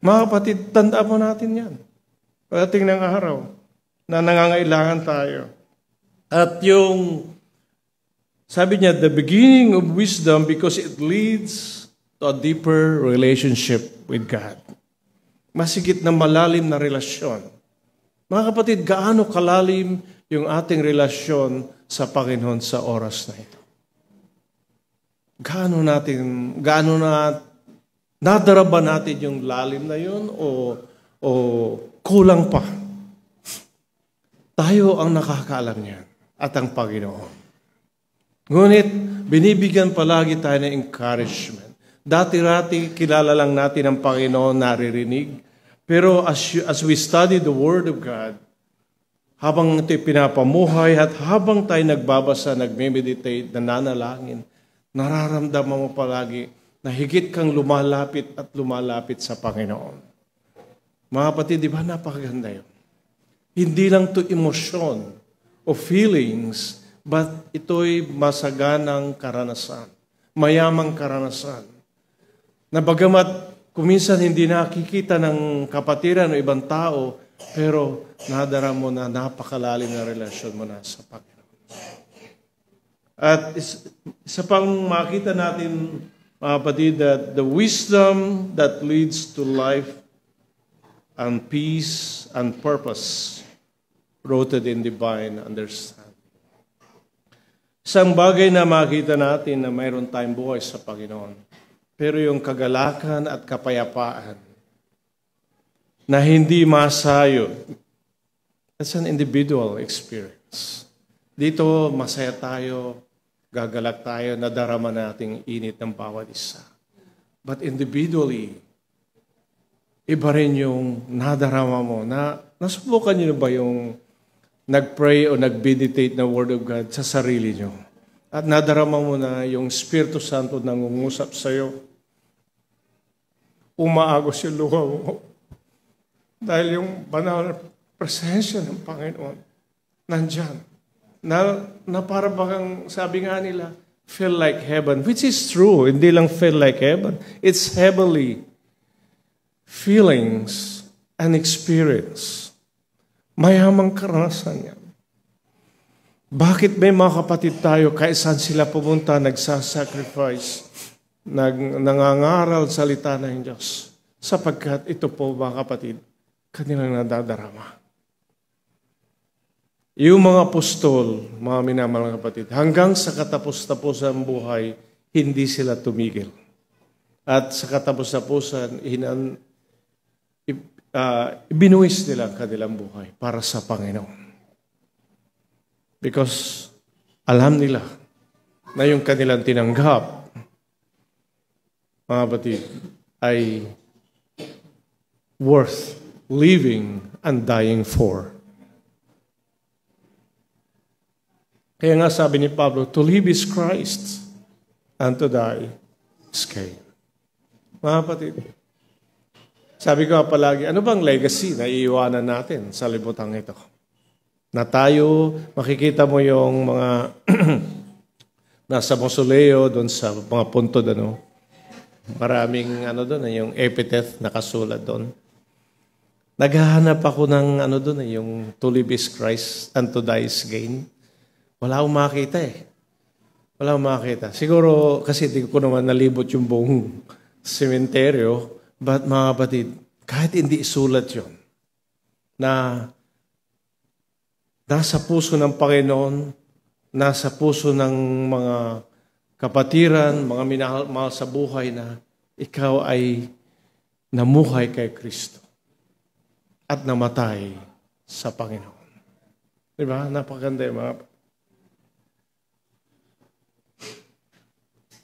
Mga kapatid, tandaan mo natin yan. Pagdating ng araw na nangangailangan tayo. At yung, sabi niya, the beginning of wisdom because it leads to a deeper relationship with God. Masigit na malalim na relasyon. Mga kapatid, gaano kalalim yung ating relasyon sa Panginoon sa oras na ito? Gaano nadara ba natin yung lalim na yun o kulang pa? Tayo ang nakakaalam niyan at ang Panginoon. Ngunit, binibigyan palagi tayo ng encouragement. Dati-rati, kilala lang natin ang Panginoon, naririnig. Pero as we study the Word of God, habang ito'y pinapamuhay at habang tayo nagbabasa, nagme-meditate, nananalangin, nararamdaman mo palagi na higit kang lumalapit at lumalapit sa Panginoon. Mga kapatid, di ba napakaganda yun? Hindi lang to emosyon o feelings, but ito'y masaganang karanasan, mayamang karanasan. Na bagamat kuminsan hindi nakikita ng kapatiran o ibang tao, pero nadara mo na napakalalim na relasyon mo na sa Panginoon. At isa pang makita natin, mga kapatid, that the wisdom that leads to life and peace and purpose rooted in divine understanding. Isang bagay na makita natin na mayroon tayong buhay sa Panginoon, pero yung kagalakan at kapayapaan na hindi masayo, that's an individual experience. Dito, masaya tayo, gagalak tayo, nadarama nating init ng bawat isa. But individually, iba rin yung nadarama mo. Nasubukan niyo ba yung nag-pray o nag-meditate na Word of God sa sarili niyo? At nadarama mo na yung Espiritu Santo nangungusap sa'yo. Umaagos yung luha mo. Dahil yung banal na presensya ng Panginoon nandyan. Na para bagang sabi nga nila, feel like heaven, which is true. Hindi lang feel like heaven. It's heavenly feelings and experience. Mayamang karanasan yan. Bakit may mga kapatid tayo, kahit saan sila pumunta, nagsasacrifice, nangangaral salita ng Diyos? Sapagkat ito po, mga kapatid, kanilang nadadarama. Yung mga apostol, mga minamahal na kapatid, hanggang sa katapos-tapusan ng buhay, hindi sila tumigil. At sa katapos-tapusan, ibinuwis nila ang kanilang buhay para sa Panginoon. Because alam nila na yung kanilang tinanggap, mga kapatid, ay worth living and dying for. Kaya nga sabi ni Pablo, to live is Christ, and to die is gain. Mga kapatid, sabi ko palagi, ano bang legacy na iiwanan natin sa libutan ito? Na tayo, makikita mo yung mga nasa mausoleo, doon sa mga puntod, maraming doon, yung epitaph nakasulat doon. Naghahanap ako ng doon, yung to live is Christ, and to die is gain. Wala akong makita Wala akong makita. Siguro, kasi di ko naman nalibot yung buong sementeryo, but mga kapatid, kahit hindi isulat yun, na nasa puso ng Panginoon, nasa puso ng mga kapatiran, mga minahal sa buhay na ikaw ay namuhay kay Kristo at namatay sa Panginoon. Diba? Napakaganda yung mga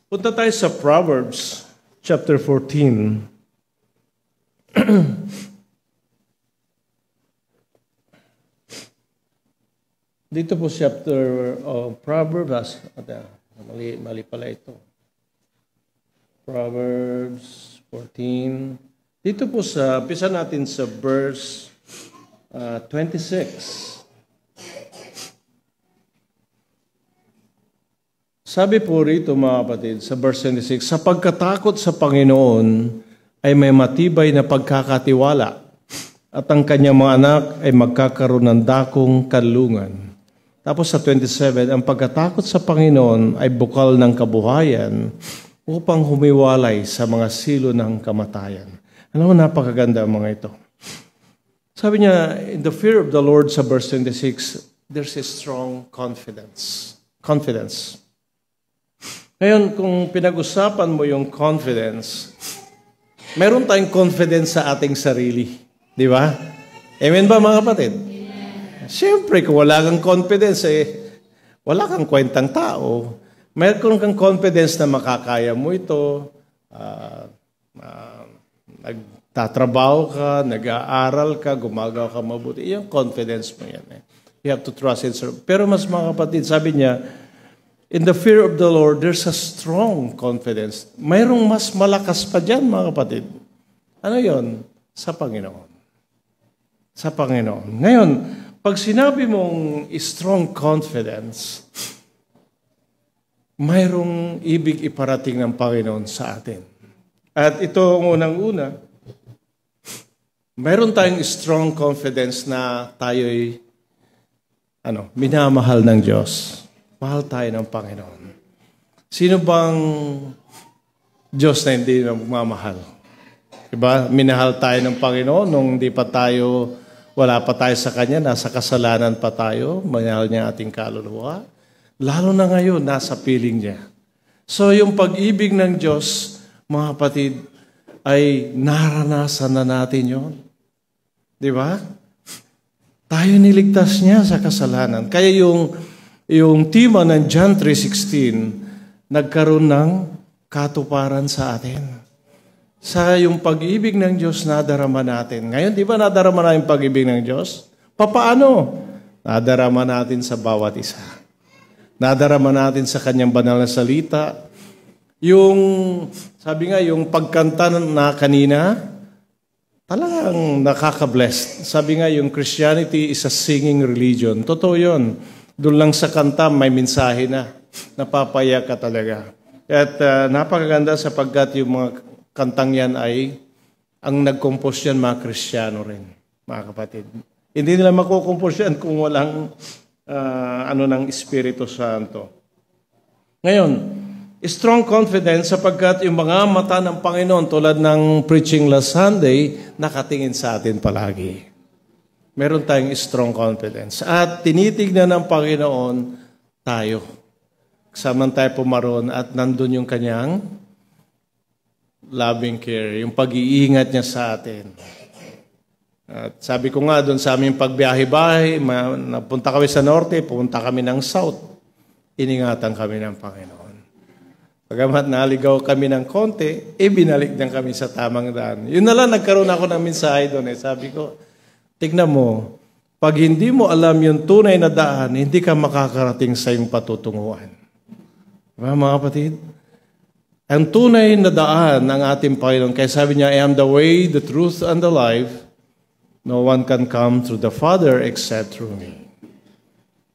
punta tayo sa Proverbs chapter 14. Dito po chapter Proverbs. Mali pala ito. Proverbs 14. Dito po pisa natin sa verse 26. Sabi po rito mga kapatid, sa verse 26, sa pagkatakot sa Panginoon ay may matibay na pagkakatiwala at ang kanyang mga anak ay magkakaroon ng dakong kanlungan. Tapos sa 27, ang pagkatakot sa Panginoon ay bukal ng kabuhayan upang humiwalay sa mga silo ng kamatayan. Ano, napakaganda ang mga ito. Sabi niya, in the fear of the Lord sa verse 26, there's a strong confidence. Confidence. Ngayon, kung pinag-usapan mo yung confidence, meron tayong confidence sa ating sarili. Di ba? Amen ba mga kapatid? Siyempre, kung wala kang confidence, wala kang kwentang tao. Meron kang confidence na makakaya mo ito, nagtatrabaho ka, nag-aaral ka, gumagawa ka mabuti. Yung confidence mo yan. You have to trust it. Pero mas mga kapatid, sabi niya, in the fear of the Lord, there's a strong confidence. Mayroong mas malakas pa dyan, mga kapatid. Ano yon? Sa Panginoon. Sa Panginoon. Ngayon, pag sinabi mong strong confidence, mayroong ibig iparating ng Panginoon sa atin. At ito ang unang-una, mayroon tayong strong confidence na tayo'y minamahal ng Diyos. Mahal tayo ng Panginoon. Sino bang Diyos na hindi magmamahal? Diba? Minahal tayo ng Panginoon nung wala pa tayo sa Kanya, nasa kasalanan pa tayo, minahal niya ating kaluluwa. Lalo na ngayon, nasa piling niya. So yung pag-ibig ng Diyos, mga kapatid, ay naranasan na natin yun. Diba? Tayo niligtas niya sa kasalanan. Kaya yung tema ng John 3:16, nagkaroon ng katuparan sa atin. Sa yung pag-ibig ng Diyos, nadarama natin. Ngayon, di ba nadarama na yung pag-ibig ng Diyos? Papaano? Nadarama natin sa bawat isa. Nadarama natin sa Kanyang banal na salita. Sabi nga, yung pagkanta na kanina, talagang nakaka-bless. Sabi nga, yung Christianity is a singing religion. Totoo yun. Doon lang sa kanta, may mensahe na. napapayak ka talaga. At napakaganda sapagkat yung mga kantang yan ay ang nag-compose yan mga Kristiyano rin, mga kapatid. Hindi nila makukompose yan kung walang ng Espiritu Santo. Ngayon, strong confidence sapagkat yung mga mata ng Panginoon tulad ng preaching last Sunday, nakatingin sa atin palagi. Meron tayong strong confidence. At tinitignan ng Panginoon tayo. Kasama tayo pumaroon at nandun yung kanyang loving care, yung pag-iingat niya sa atin. At sabi ko nga doon sa aming pagbiyahe-bahay, napunta kami sa norte, pupunta kami ng south. Iningatan kami ng Panginoon. Pagamat naligaw kami ng konti, binalik din kami sa tamang daan. Yun na lang, nagkaroon ako ng mensahe doon. Sabi ko, tignan mo, pag hindi mo alam yung tunay na daan, hindi ka makakarating sa iyong patutunguhan. Diba, mga kapatid? Ang tunay na daan ng ating Panginoon, kaya sabi niya, I am the way, the truth, and the life. No one can come through the Father except through me.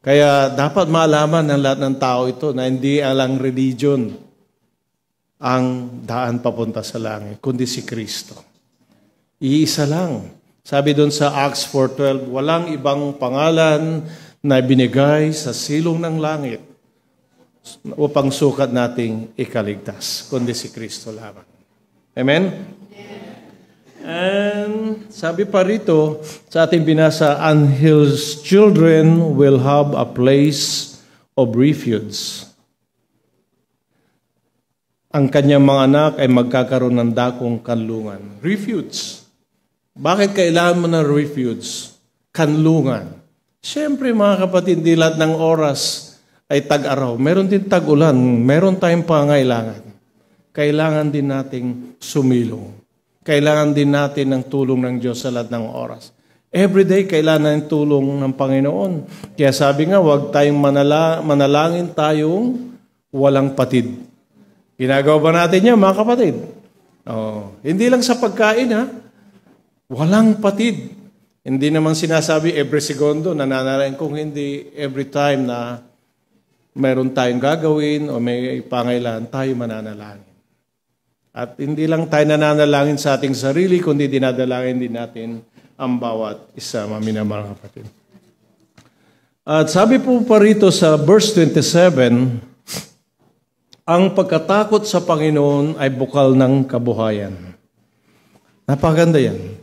Kaya dapat maalaman ng lahat ng tao ito na hindi alang religion ang daan papunta sa langit, kundi si Kristo. Iisa lang. Sabi doon sa Acts 4:12, walang ibang pangalan na binigay sa silong ng langit upang sukat nating ikaligtas, kundi si Kristo lamang. Amen? And sabi pa rito sa ating binasa, and his children will have a place of refuge. Ang kanyang mga anak ay magkakaroon ng dakong kanlungan. Refuge. Bakit kailangan mo ng refuge? Kanlungan. Siyempre mga kapatid, di lahat ng oras ay tag-araw. Meron din tag-ulan. Meron tayong pangailangan. Kailangan din nating sumilong. Kailangan din natin ng tulong ng Diyos sa lahat ng oras. Every day, kailangan ng tulong ng Panginoon. Kaya sabi nga, huwag tayong manalangin tayong walang patid. Ginagawa ba natin yan, mga kapatid? Hindi lang sa pagkain, ha? Walang patid. Hindi naman sinasabi every segundo, nananalangin, kung hindi every time na mayroon tayong gagawin o may pangailangan, tayo mananalangin. At hindi lang tayo nananalangin sa ating sarili, kundi dinadalangin din natin ang bawat isa, mga kapatid. At sabi po pa rito sa verse 27, ang pagkatakot sa Panginoon ay bukal ng kabuhayan. Napakaganda yan.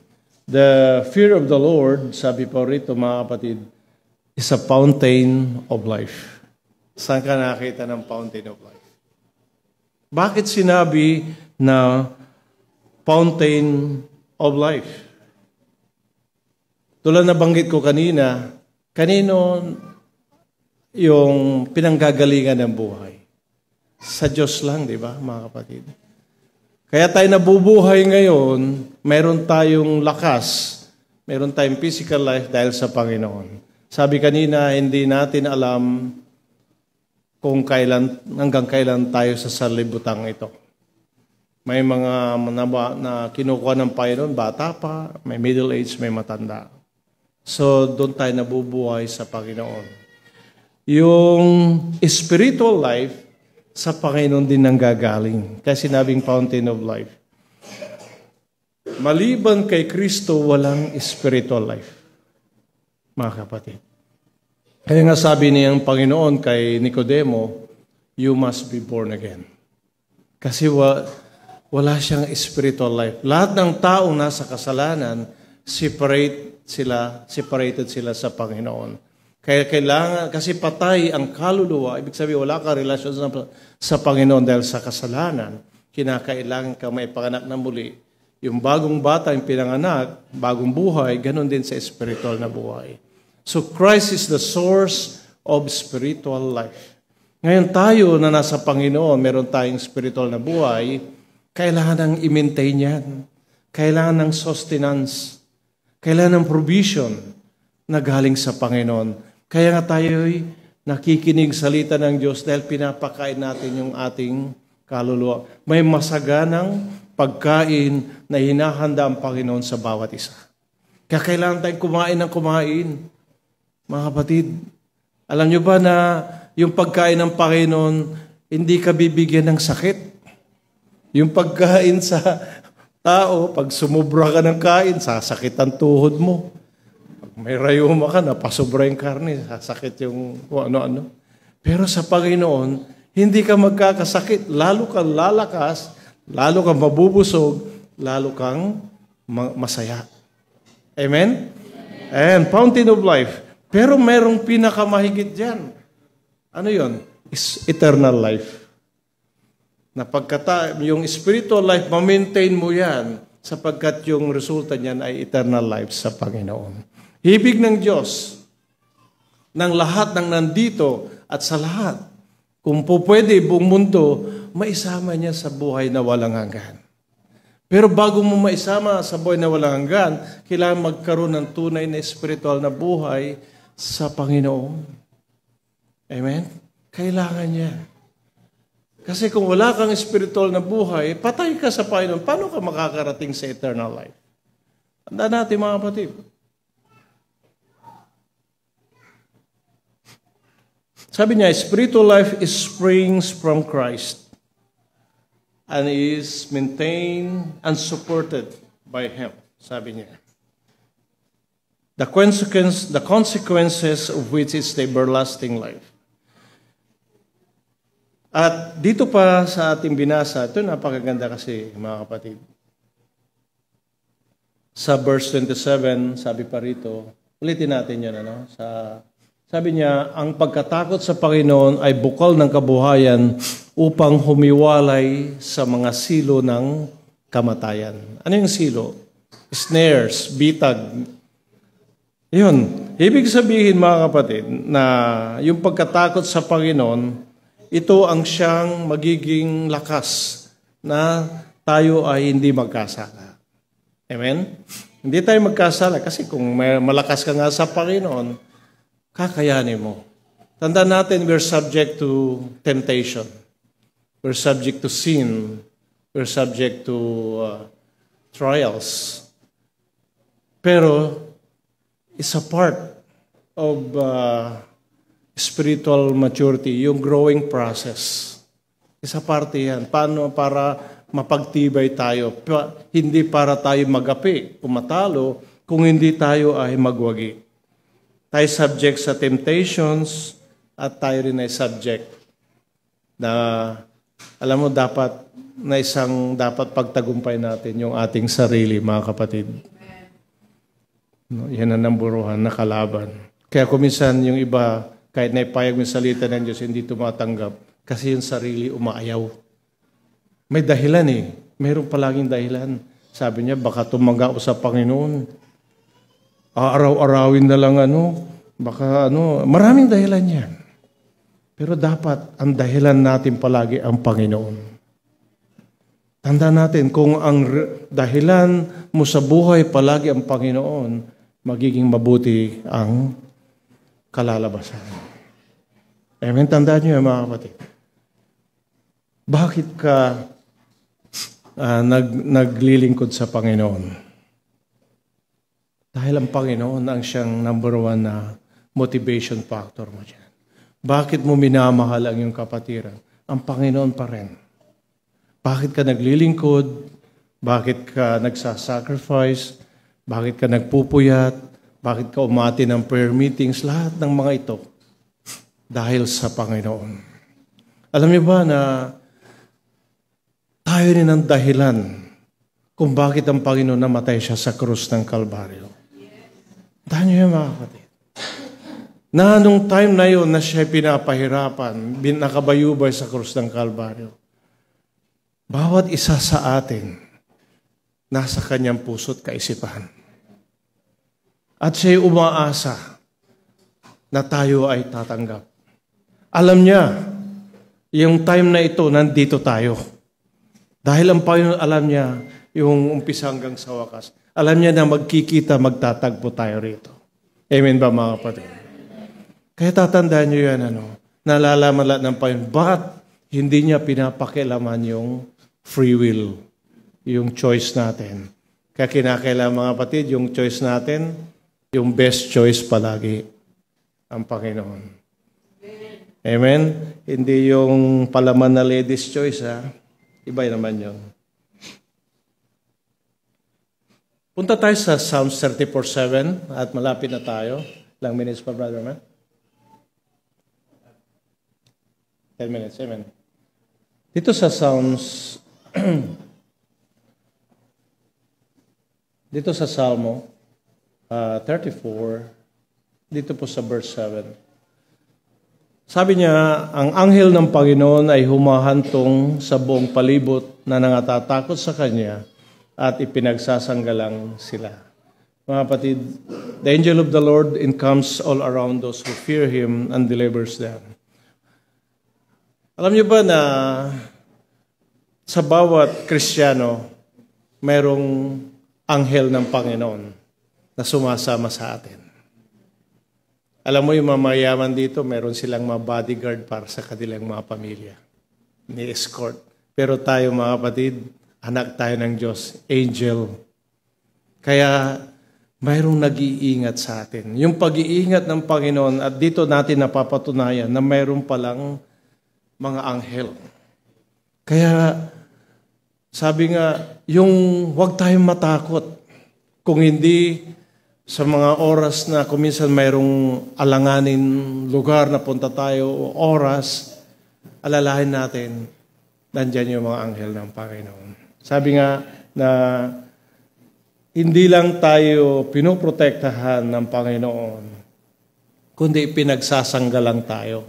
The fear of the Lord, sabi po rito mga kapatid, is a fountain of life. Saan ka nakita ng fountain of life? Bakit sinabi na fountain of life? Tulad na banggit ko kanina, kanino yung pinanggagalingan ng buhay? Sa Diyos lang, di ba, mga kapatid? Kaya tayo nabubuhay ngayon, meron tayong lakas, meron tayong physical life dahil sa Panginoon. Sabi kanina, hindi natin alam kung hanggang kailan tayo sa sanlibutan ito. May mga na kinukuha ng Panginoon, bata pa, may middle age, may matanda. So, doon tayo nabubuhay sa Panginoon. Yung spiritual life, sa Panginoon din nanggagaling. Kaya sinabing fountain of life. Maliban kay Kristo, walang spiritual life. Mga kapatid. Kaya nga sabi niyang Panginoon kay Nicodemo, you must be born again. Kasi wala siyang spiritual life. Lahat ng taong nasa kasalanan, separated sila sa Panginoon. Kaya kailangan, kasi patay ang kaluluwa, ibig sabihin wala ka relasyon sa Panginoon dahil sa kasalanan, kinakailangan ka maipanganak na muli. Yung bagong bata, yung pinanganak, bagong buhay, ganun din sa spiritual na buhay. So Christ is the source of spiritual life. Ngayon tayo na nasa Panginoon, meron tayong spiritual na buhay, kailangan ng i-maintain yan. Kailangan ng sustenance. Kailangan ng provision na galing sa Panginoon. Kaya nga tayo'y nakikinig salita ng Diyos dahil pinapakain natin yung ating kaluluwa. May masaganang pagkain na hinahanda ang Panginoon sa bawat isa. Kaya kailangan tayong kumain ng kumain. Mga kapatid, alam nyo ba na Yung pagkain ng Panginoon, hindi ka bibigyan ng sakit. Yung pagkain sa tao, pag sumubra ka ng kain, sasakit ang tuhod mo. Pag may rayuma ka, napasobra yung karne, sasakit yung ano-ano. Pero sa Panginoon, hindi ka magkakasakit. Lalo kang lalakas, lalo kang mabubusog, lalo kang masaya. Amen? And fountain of life. Pero merong pinakamahigit dyan. Ano yon? Is eternal life. Na yung spiritual life, ma-maintain mo yan sapagkat yung resulta niyan ay eternal life sa Panginoon. Ibig ng Diyos ng lahat ng nandito at sa lahat, kung po pwede buong mundo, maisama niya sa buhay na walang hanggan. Pero bago mo maisama sa buhay na walang hanggan, kailangan magkaroon ng tunay na spiritual na buhay sa Panginoon. Amen? Kailangan niya. Kasi kung wala kang spiritual na buhay, patay ka sa Panginoon, paano ka makakarating sa eternal life? Tandaan natin mga kapatid. Sabi niya, spiritual life springs from Christ and is maintained and supported by Him. Sabi niya. The consequences of which is the everlasting life. At dito pa sa ating binasa, ito napakaganda kasi mga kapatid. Sa verse 27, sabi pa rito, ulitin natin yun, sabi niya, ang pagkatakot sa Panginoon ay bukal ng kabuhayan upang humiwalay sa mga silo ng kamatayan. Ano yung silo? Snares, bitag. Yun. Ibig sabihin mga kapatid na yung pagkatakot sa Panginoon, ito ang siyang magiging lakas na tayo ay hindi magkasala. Amen? Hindi tayo magkasala kasi kung malakas ka nga sa Panginoon, kakayanin mo. Tandaan natin, we're subject to temptation. We're subject to sin. We're subject to trials. Pero, it's a part of spiritual maturity, yung growing process. Isa parte yan. Paano para mapagtibay tayo? Hindi para tayo magapi, pumatalo, kung hindi tayo ay magwagi. Tayo subject sa temptations at tayo rin ay subject na, alam mo, dapat pagtagumpay natin yung ating sarili, mga kapatid. No, yan ang namburuhan na kalaban. Kaya kuminsan yung iba, kahit naipayag yung salita ng Diyos, hindi tumatanggap kasi yung sarili umaayaw. May dahilan eh. Mayroong palaging dahilan. Sabi niya, baka tumaga ako sa Panginoon. Araw-arawin na lang maraming dahilan yan. Pero dapat ang dahilan natin palagi ang Panginoon. Tandaan natin, kung ang dahilan mo sa buhay palagi ang Panginoon, magiging mabuti ang kalalabasan. Amen? Tandaan niyo mga kapatid. Bakit ka naglilingkod sa Panginoon? Dahil ang Panginoon ang siyang number one na motivation factor mo dyan. Bakit mo minamahal ang iyong kapatiran? Ang Panginoon pa rin. Bakit ka naglilingkod? Bakit ka nagsasacrifice? Bakit ka nagpupuyat? Bakit ka umati ng prayer meetings? Lahat ng mga ito. Dahil sa Panginoon. Alam niyo ba na tayo rin ang dahilan kung bakit ang Panginoon namatay siya sa krus ng Kalbaryo? Dahil niyo mga kapatid. Na nung time na yun na siya pinapahirapan, nakabayubay sa krus ng Kalbaryo, bawat isa sa atin, nasa kanyang puso't kaisipan. At siya'y umaasa na tayo ay tatanggap. Alam niya, yung time na ito, nandito tayo. Dahil ang Panginoon alam niya, yung umpisa hanggang sa wakas. Alam niya na magkikita, magtatagpo tayo rito. Amen ba mga kapatid? Kaya tatandaan niyo yan, nalalaman lahat ng Panginoon. Bakit hindi niya pinapakialaman yung free will, yung choice natin? Kaya kinakailangan mga kapatid, yung choice natin, yung best choice palagi, ang Panginoon. Amen? Hindi yung palaman na ladies' choice, ha? Iba naman yun. Punta tayo sa Psalms 34:7 at malapit na tayo. Ilang minutes pa, brother, man? 10 minutes, amen. Dito sa Psalms, dito sa Salmo 34, dito po sa verse 7. Sabi niya, ang anghel ng Panginoon ay humahantong sa buong palibot na nangatatakot sa Kanya at ipinagsasanggalang sila. Mga kapatid, the angel of the Lord encamps all around those who fear Him and delivers them. Alam niyo ba na sa bawat Kristiyano, mayroong anghel ng Panginoon na sumasama sa atin? Alam mo yung mga mayaman dito, meron silang mga bodyguard para sa kanilang mga pamilya. Ni-escort. Pero tayo mga kapatid, anak tayo ng Diyos, angel. Kaya mayroong nag-iingat sa atin. Yung pag-iingat ng Panginoon, at dito natin napapatunayan na mayroon palang mga anghel. Kaya sabi nga, yung huwag tayong matakot. Kung hindi sa mga oras na kuminsan mayroong alanganin lugar na punta tayo o oras, alalahin natin, nandyan yung mga anghel ng Panginoon. Sabi nga na hindi lang tayo pinoprotektahan ng Panginoon, kundi pinagsasanggalang tayo.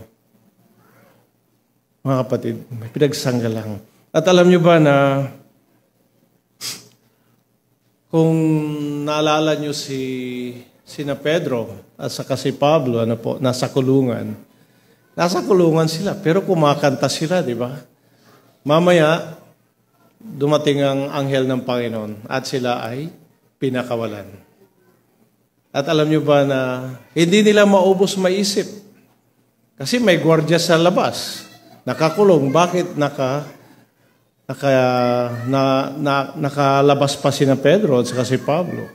Mga kapatid, may pinagsanggalang. At alam nyo ba na kung naalala nyo sina Pedro at saka si Pablo, nasa kulungan. Nasa kulungan sila, pero kumakanta sila, di ba? Mamaya, dumating ang anghel ng Panginoon at sila ay pinakawalan. At alam nyo ba na hindi nila maubos maisip? Kasi may gwardiya sa labas. Nakakulong. Bakit nakalabas pa sina Pedro at saka si Pablo?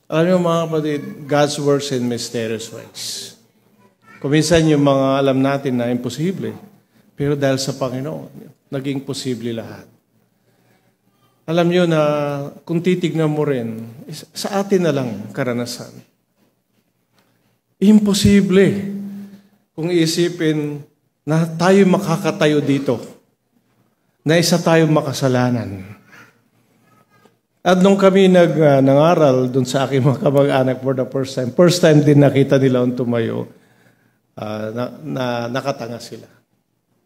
Alam niyo mga kapatid, God's works in mysterious ways. Kuminsan yung mga alam natin na imposible, pero dahil sa Panginoon, naging posible lahat. Alam niyo na kung titignan mo rin, sa atin na lang karanasan. Imposible kung isipin na tayo makakatayo dito, na isa tayong makasalanan. At nung kami nangaral dun sa aking mga kamag-anak for the first time din nakita nila ang tumayo, nakatanga sila.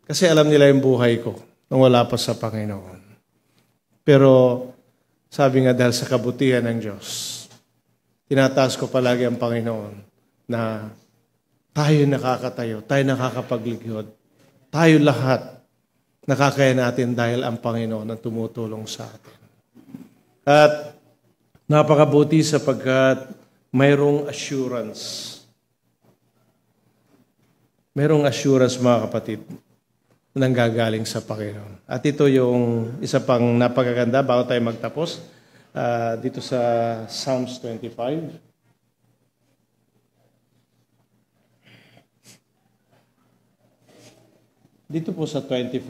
Kasi alam nila yung buhay ko nung wala pa sa Panginoon. Pero sabi nga dahil sa kabutihan ng Diyos, tinataas ko palagi ang Panginoon na tayo nakakatayo, tayo nakakapaglighod, tayo lahat nakakaya natin dahil ang Panginoon ang tumutulong sa atin. At napakabuti sapagkat mayroong assurance. Mayroong assurance mga kapatid na nanggagaling sa Panginoon. At ito yung isa pang napakaganda bago tayo magtapos dito sa Psalms 25. Dito po sa 25,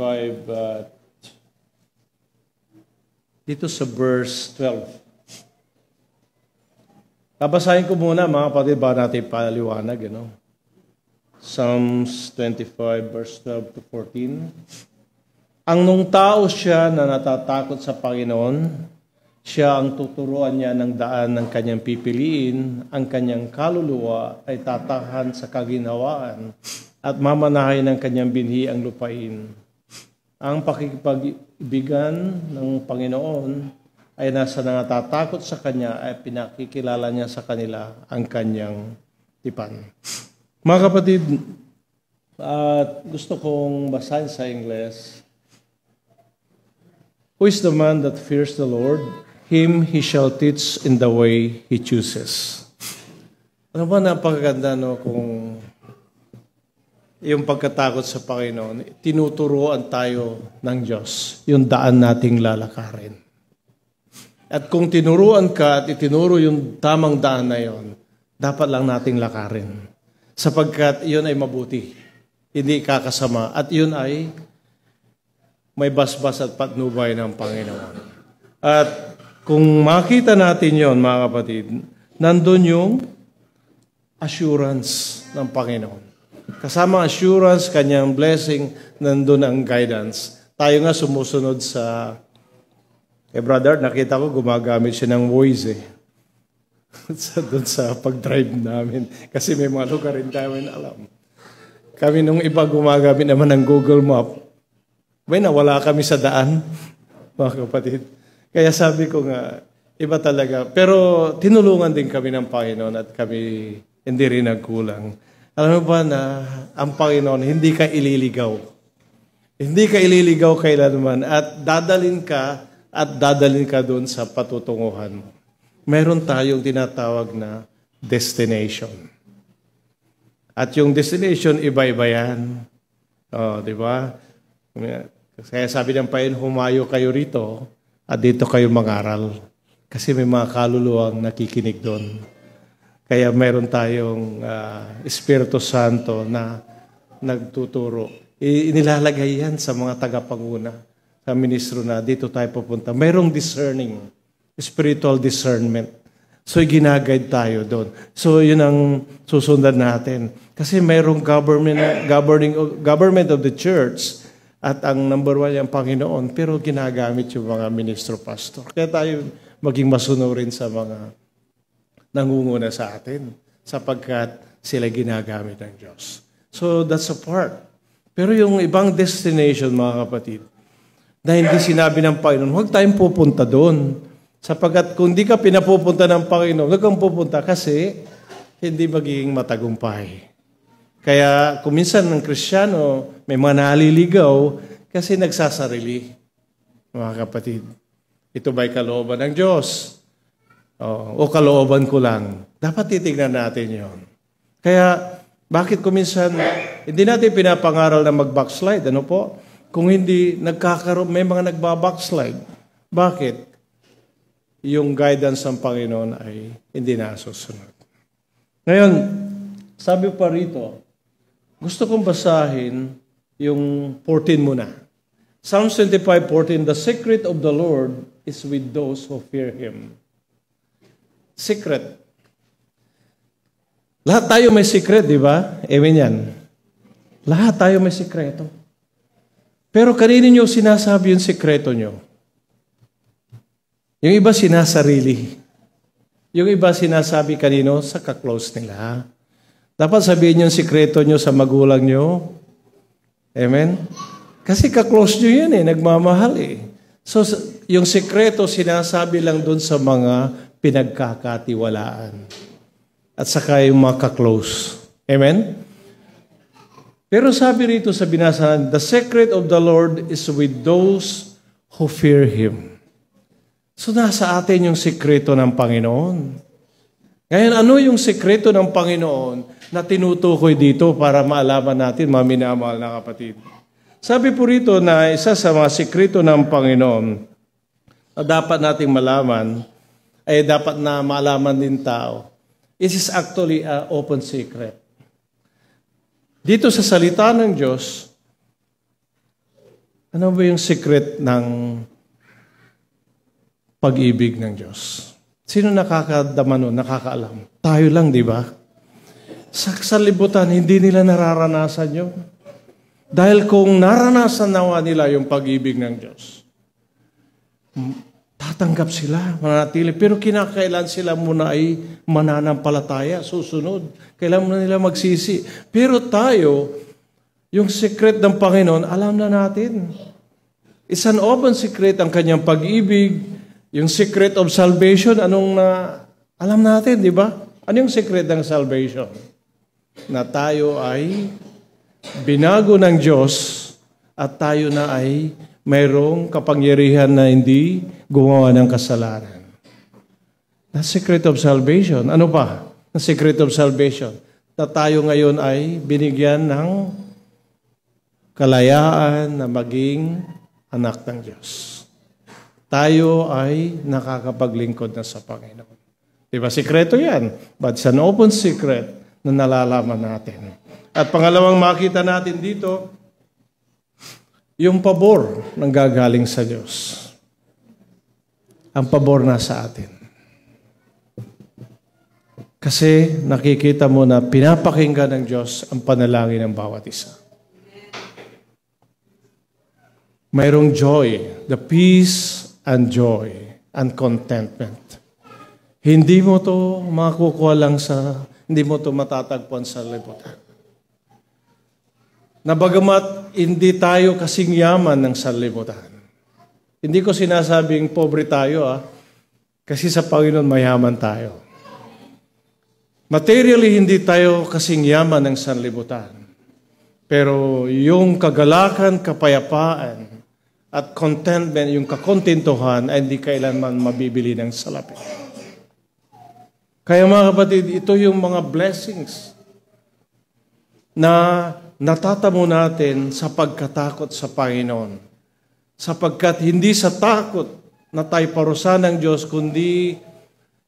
dito sa verse 12. Babasahin ko muna mga kapatid ba natin paliwanag. Psalms 25 verse 12 to 14. Ang nung tao siya na natatakot sa Panginoon, siya ang tuturuan niya ng daan ng kanyang pipiliin, ang kanyang kaluluwa ay tatahan sa kaginhawaan, at mamanahin ng kanyang binhi ang lupain. Ang pakikipag-ibigan ng Panginoon ay nasa nangatatakot sa Kanya ay pinakikilala niya sa kanila ang kanyang tipan. Mga kapatid, gusto kong basahin sa Ingles. Who is the man that fears the Lord? Him he shall teach in the way he chooses. Ano ba napakaganda kung yung pagkatakot sa Panginoon, tinuturuan tayo ng Diyos, yung daan nating lalakarin. At kung tinuruan ka at itinuro yung tamang daan na yon, dapat lang nating lakarin. Sapagkat iyon ay mabuti. hindi kakasama. At yun ay may basbas at patnubay ng Panginoon. At kung makita natin yon, mga kapatid, nandun yung assurance ng Panginoon. Kasama assurance, kanyang blessing, nandun ang guidance. Tayo nga sumusunod sa... brother, nakita ko gumagamit siya ng Waze doon sa pag-drive namin. Kasi may mga lugar rin tayo alam. Kami nung iba gumagamit naman ng Google Map. May nawala kami sa daan, mga kapatid. Kaya sabi ko nga, iba talaga. Pero tinulungan din kami ng Panginoon at kami hindi rin nagkulang. Alam mo ba na ang Panginoon hindi ka ililigaw. Hindi ka ililigaw kailanman at dadalin ka doon sa patutunguhan mo. Meron tayong tinatawag na destination. At yung destination, iba-iba yan. Di ba? Kaya sabi ng Panginoon, humayo kayo rito at dito kayo mag-aral. Kasi may mga kaluluwang nakikinig doon. Kaya meron tayong Espiritu Santo na nagtuturo. Inilalagay yan sa mga tagapanguna, sa ministro na dito tayo pupunta. Merong discerning, spiritual discernment. So, ginaguide tayo doon. So, yun ang susundan natin. Kasi merong government of the church at ang number one yung Panginoon, pero ginagamit yung mga ministro pastor. Kaya tayo maging masunurin sa mga nangunguna sa atin sapagkat sila ginagamit ng Diyos. So, that's a part. Pero yung ibang destination, mga kapatid, na hindi sinabi ng Panginoon, huwag tayong pupunta doon. Sapagkat kung di ka pinapupunta ng Panginoon, huwag kang pupunta kasi hindi magiging matagumpay. Kaya kung minsan ng Kristiyano, may mga naliligaw kasi nagsasarili, mga kapatid. Ito ba'y kalooban ng Diyos? O kalooban ko lang? Dapat titignan natin yon. Kaya, bakit kung minsan, hindi natin pinapangaral na mag-backslide? Ano po? Kung hindi, may mga nagba-backslide. Bakit? Yung guidance ng Panginoon ay hindi nasusunod. Ngayon, sabi pa rito, gusto kong basahin yung 14 muna. Psalm 25:14, the secret of the Lord is with those who fear Him. Secret. Lahat tayo may secret, di ba? Amen yan. Lahat tayo may sikreto. Pero kanino nyo sinasabi yung sikreto nyo? Yung iba sinasarili. Yung iba sinasabi kanino? Sa kaklose nila. Dapat sabihin yung sikreto nyo sa magulang nyo. Amen? Kasi kaklose nyo yan nagmamahal So, yung sikreto sinasabi lang dun sa mga pinagkakatiwalaan. At saka yung mga kaklose. Amen? Pero sabi rito sa binasahan, the secret of the Lord is with those who fear Him. So, nasa atin yung sikreto ng Panginoon. Ngayon, ano yung sikreto ng Panginoon na tinutukoy dito para maalaman natin, mga minamahal na kapatid? Sabi po rito na isa sa mga sikreto ng Panginoon na dapat nating malaman, ay dapat na maalaman din tao. It is actually an open secret. Dito sa salita ng Diyos, ano ba yung secret ng pag-ibig ng Diyos? Sino nakakadama nun, nakakaalam? Tayo lang, di ba? Sa libutan, hindi nila nararanasan yun. Dahil kung naranasan nawa nila yung pag-ibig ng Diyos, tatanggap sila, manatili. Pero kinakailan sila muna ay mananampalataya, susunod. Kailan muna nila magsisi. Pero tayo, yung secret ng Panginoon, alam na natin. It's an open secret ang kanyang pag-ibig. Yung secret of salvation, alam natin, di ba? Ano yung secret ng salvation? Na tayo ay binago ng Diyos at tayo na ay mayroong kapangyarihan na hindi gumawa ng kasalanan. The secret of salvation. Ano pa? The secret of salvation. Na tayo ngayon ay binigyan ng kalayaan na maging anak ng Diyos. Tayo ay nakakapaglingkod na sa Panginoon. Diba? Sikreto yan. But it's an open secret na nalalaman natin. At pangalawang makita natin dito, yung pabor ng gagaling sa Diyos. Ang pabor nasa atin. Kasi nakikita mo na pinapakinggan ng Diyos ang panalangin ng bawat isa. Mayroong joy, the peace and joy and contentment. Hindi mo to makukuha lang hindi mo to matatagpuan sa liputan. Na bagamat hindi tayo kasing yaman ng sanlibutan. Hindi ko sinasabing pobre tayo, kasi sa Panginoon mayaman tayo. Materially, hindi tayo kasing yaman ng sanlibutan. Pero yung kagalakan, kapayapaan, at contentment, yung kakontentuhan, ay hindi kailanman mabibili ng salapi. Kaya mga kapatid, ito yung mga blessings na natatamo natin sa pagkatakot sa Panginoon. Sapagkat hindi sa takot na tayo parusahan ng Diyos, kundi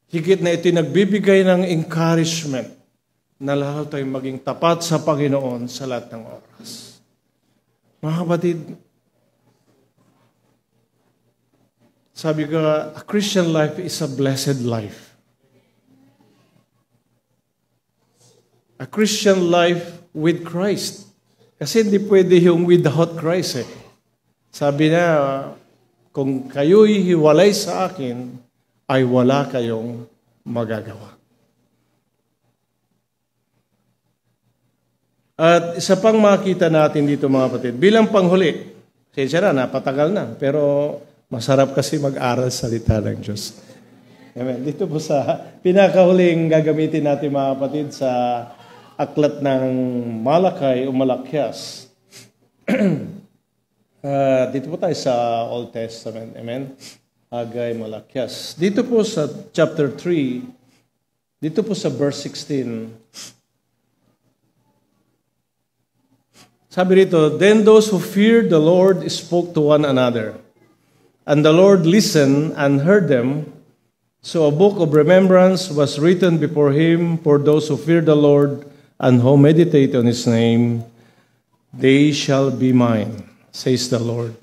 higit na ito nagbibigay ng encouragement na lahat tayo maging tapat sa Panginoon sa lahat ng oras. Mga kapatid, sabi ko, a Christian life is a blessed life. A Christian life with Christ. Kasi hindi pwede yung without Christ. Sabi na, kung kayo'y hiwalay sa akin, ay wala kayong magagawa. At isa pang makita natin dito mga kapatid, bilang panghuli, sensya na, napatagal na, pero masarap kasi mag-aral salita ng Diyos. Amen. Dito po sa pinakahuling gagamitin natin mga kapatid sa aklat ng Malakay o Malakyas. Dito po tayo sa Old Testament. Amen. Agay, Malakyas. Dito po sa chapter 3, dito po sa verse 16, sabi rito, "Then those who feared the Lord spoke to one another, and the Lord listened and heard them. So a book of remembrance was written before him for those who fear the Lord and who meditate on his name. They shall be mine, says the Lord.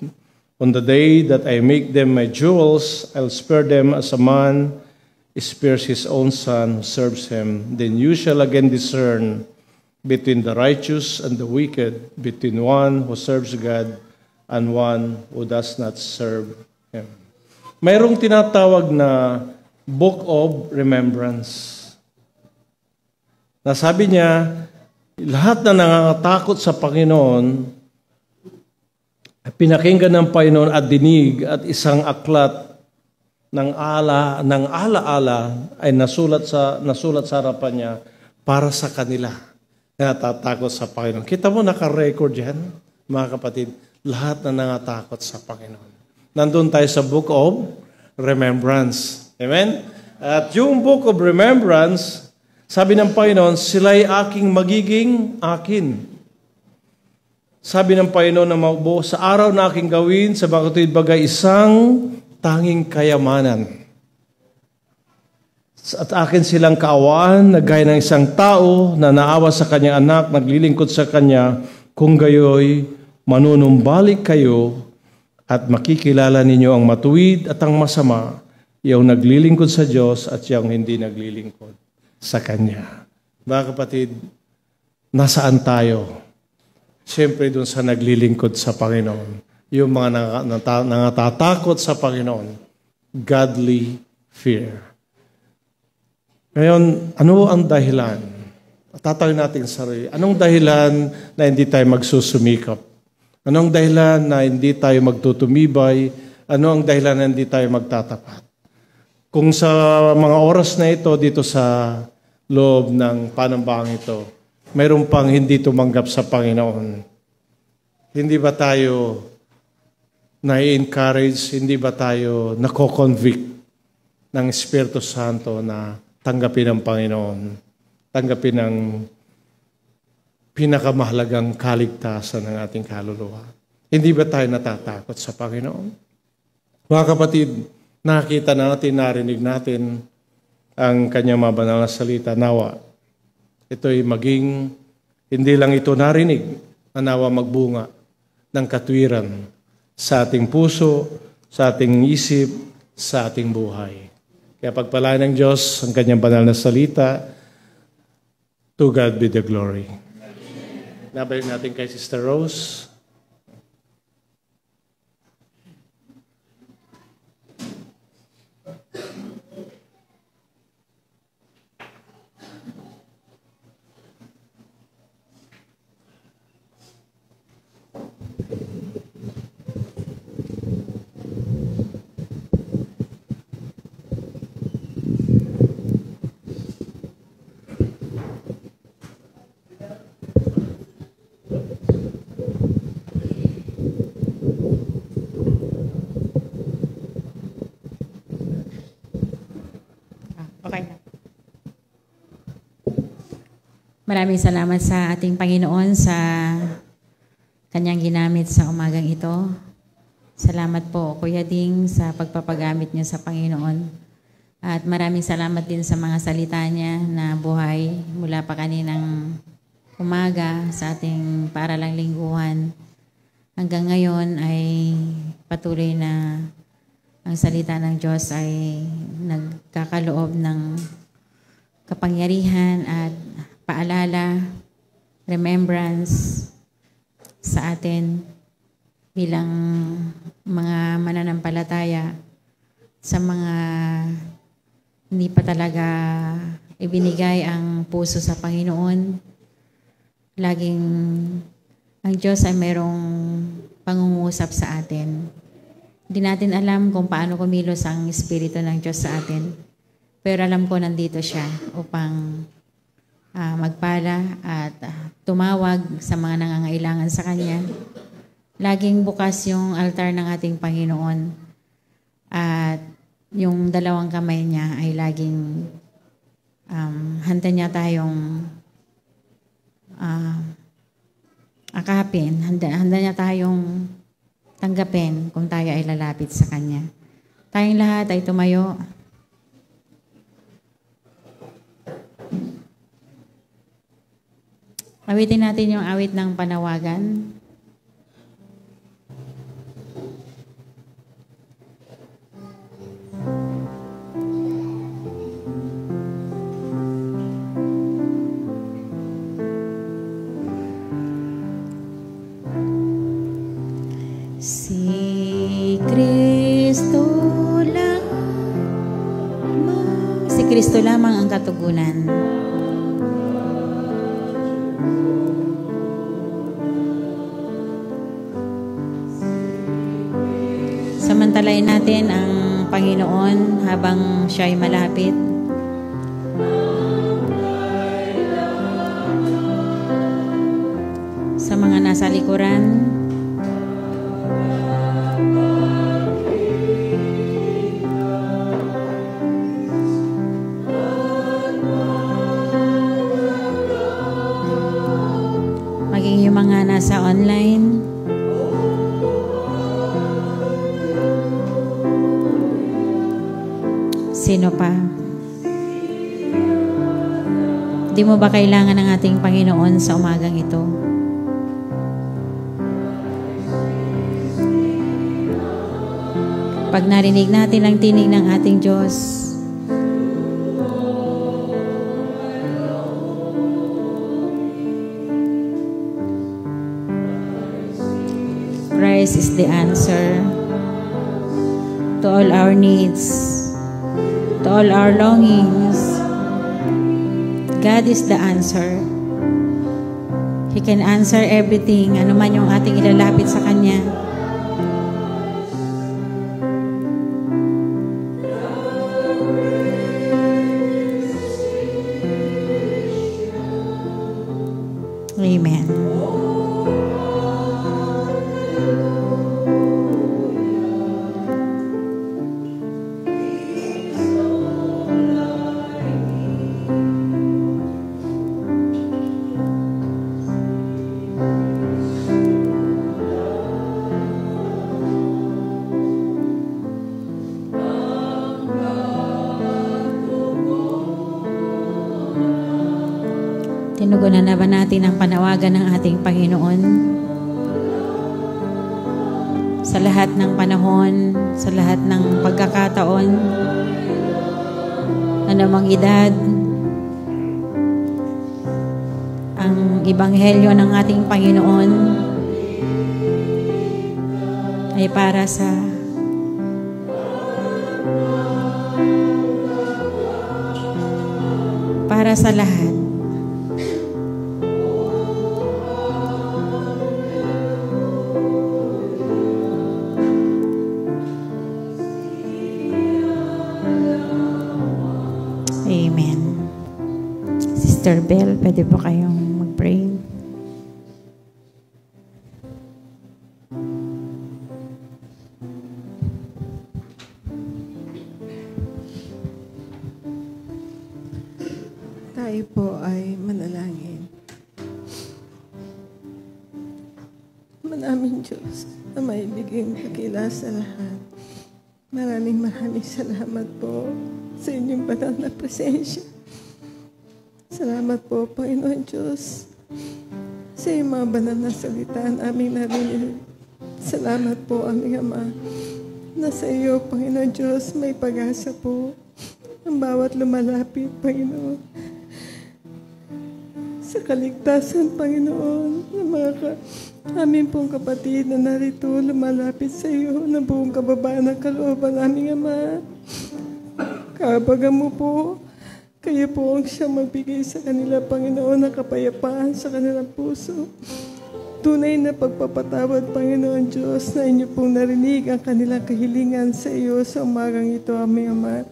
On the day that I make them my jewels, I'll spare them as a man spares his own son who serves him. Then you shall again discern between the righteous and the wicked, between one who serves God and one who does not serve him." Mayroong tinatawag na Book of Remembrance. Nasabi niya, lahat na nangangatakot sa Panginoon, pinakinggan ng Panginoon at dinig at isang aklat ng alaala ay nasulat sa harapan niya para sa kanila na natatakot sa Panginoon. Kita mo naka-record yan, mga kapatid, lahat na nangatakot sa Panginoon. Nandun tayo sa Book of Remembrance. Amen? At yung Book of Remembrance, sabi ng Panginoon, sila'y aking magiging akin. Sabi ng Panginoon na maubo, sa araw na aking gawin, sa bakit bagay isang tanging kayamanan. At akin silang kaawaan, na gaya ng isang tao na naawa sa kanyang anak, naglilingkod sa kanya, kung gayoy manunumbalik kayo at makikilala ninyo ang matuwid at ang masama, yung naglilingkod sa Diyos at yung hindi naglilingkod sa Kanya. Mga kapatid, nasaan tayo? Siyempre doon sa naglilingkod sa Panginoon. Yung mga nangatakot sa Panginoon. Godly fear. Ngayon, ano ang dahilan? Tatawin natin sa sarili. Anong dahilan na hindi tayo magsusumikap? Anong dahilan na hindi tayo magtutumibay? Ano ang dahilan na hindi tayo magtatapat? Kung sa mga oras na ito, dito sa loob ng panambahang ito, mayroon pang hindi tumanggap sa Panginoon. Hindi ba tayo na-encourage, hindi ba tayo nako-convict ng Espiritu Santo na tanggapin ang Panginoon, tanggapin ang pinakamahalagang kaligtasan ng ating kaluluwa? Hindi ba tayo natatakot sa Panginoon? Mga kapatid, nakita natin, narinig natin ang kanyang mabanal na salita. Nawa, ito'y maging Hindi lang ito narinig, nawa magbunga ng katwiran sa ating puso, sa ating isip, sa ating buhay. Kaya pagpalain ng Diyos ang kanyang banal na salita. To God be the glory. Nabalik natin kay Sister Rose. Okay na. Maraming salamat sa ating Panginoon sa kanyang ginamit sa umagang ito. Salamat po, Kuya Ding, sa pagpapagamit niyo sa Panginoon. At maraming salamat din sa mga salita niya na buhay mula pa kaninang umaga sa ating paaralang lingguhan. Hanggang ngayon ay patuloy na ang salita ng Diyos ay nagkakaloob ng kapangyarihan at paalala, remembrance sa atin bilang mga mananampalataya sa mga hindi pa talaga ibinigay ang puso sa Panginoon. Laging ang Diyos ay mayroong pangungusap sa atin. Hindi natin alam kung paano kumilos ang Espiritu ng Diyos sa atin. Pero alam ko nandito siya upang magpala at tumawag sa mga nangangailangan sa Kanya. Laging bukas yung altar ng ating Panginoon. At yung dalawang kamay niya ay laging handa niya tayong akapin. Handa niya tayong tanggapin kung tayo ay lalapit sa Kanya. Tayong lahat ay tumayo. Awitin natin yung awit ng panawagan. Si Kristo lamang ang katugunan. Samantalain natin ang Panginoon habang siya ay malapit. Sa mga nasa likuran, maging yung mga nasa online, sino pa? Di mo ba kailangan ng ating Panginoon sa umagang ito? Pag narinig natin ang tinig ng ating Diyos, Christ is the answer to all our needs, to all our longings. God is the answer. He can answer everything, ano man yung ating ilalapit sa Kanya. Amen. Tugunan na ba natin ang panawagan ng ating Panginoon? Sa lahat ng panahon, sa lahat ng pagkakataon, anumang edad, ang Ebanghelyo ng ating Panginoon ay para sa lahat. Amen. Sister Bell, pwede po kayong mag-pray. Tayo po ay manalangin. Manaming Diyos na may biging kakila sa lahat. Maraming salamat po sa inyong banal na presensya. Salamat po, Panginoon Diyos, sa iyong mga banal na salita na aming narinig. Salamat po, aming Ama, na sa iyo, Panginoon Diyos, may pag-asa po ang bawat lumalapit, Panginoon, sa kaligtasan, Panginoon, ng mga amin pong kapatid na narito lumalapit sa iyo na buong kababaan ng kalooban, aming Ama. Kabagan mo po, kayo po ang siyang magbigay sa kanila, Panginoon, ng kapayapaan sa kanilang puso. Tunay na pagpapatawad, Panginoon Diyos, na inyo pong narinig ang kanilang kahilingan sa iyo sa umagang ito, aming Ama.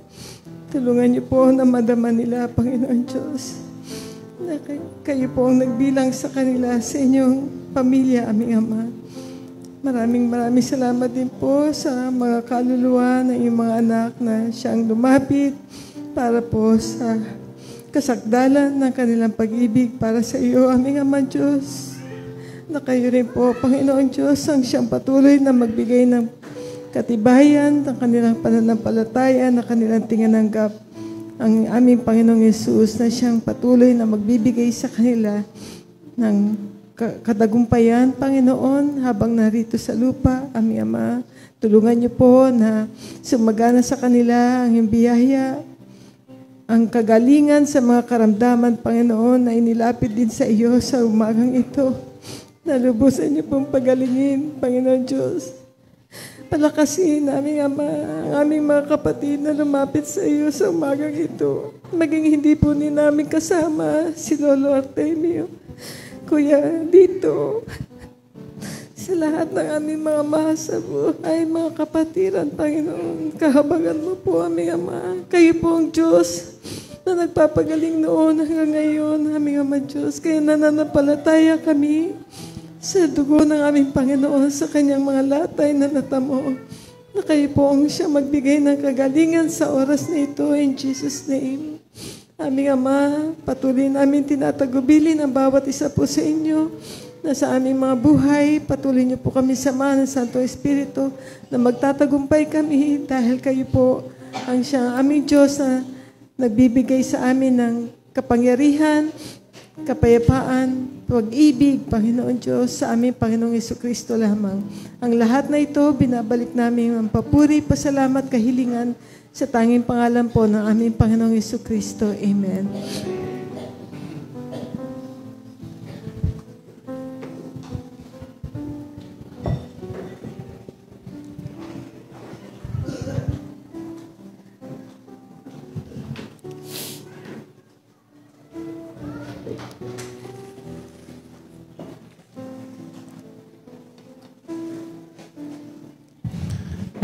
Tulungan niyo po na madama nila, Panginoon Diyos, na kayo po ang nagbilang sa kanila sa inyong pamilya, aming Ama. Maraming salamat din po sa mga kaluluwa ng iyong mga anak na siyang lumapit para po sa kasakdalan ng kanilang pag-ibig para sa iyo, aming Ama Diyos. Na kayo rin po, Panginoon Diyos, ang siyang patuloy na magbigay ng katibayan ng kanilang pananampalataya, na kanilang tinanggap ang aming Panginoong Yesus, na siyang patuloy na magbibigay sa kanila ng katagumpayan, Panginoon, habang narito sa lupa, aming Ama. Tulungan niyo po na sumagana sa kanila ang iyong biyaya, ang kagalingan sa mga karamdaman, Panginoon, na inilapit din sa iyo sa umagang ito. Nalubusan niyo pong pagalingin, Panginoon Diyos. Palakasin, aming Ama, ang aming mga kapatid na lumapit sa iyo sa umagang ito. Maging hindi po ni namin kasama si Lolo Artemio, Kuya dito, sa lahat ng aming mga mahal sa buhay, mga kapatiran, Panginoon, kahabagan mo po, aming Ama. Kayo po ang Diyos na nagpapagaling noon hanggang ngayon, aming Ama Diyos. Kaya nananampalataya kami sa dugo ng aming Panginoon, sa kanyang mga latay na natamo, na kayo po ang siya magbigay ng kagalingan sa oras na ito, in Jesus' name. Aming Ama, patuloy namin tinatagubilin ang bawat isa po sa inyo na sa aming mga buhay. Patuloy niyo po kami samahan ng Santo Espiritu na magtatagumpay kami dahil kayo po ang siyang aming Diyos na nagbibigay sa amin ng kapangyarihan, kapayapaan, pag-ibig, Panginoon Diyos, sa aming Panginoong Jesucristo lamang. Ang lahat na ito, binabalik namin ang papuri, pasalamat, kahilingan sa tanging pangalan po ng aming Panginoong Jesucristo. Amen.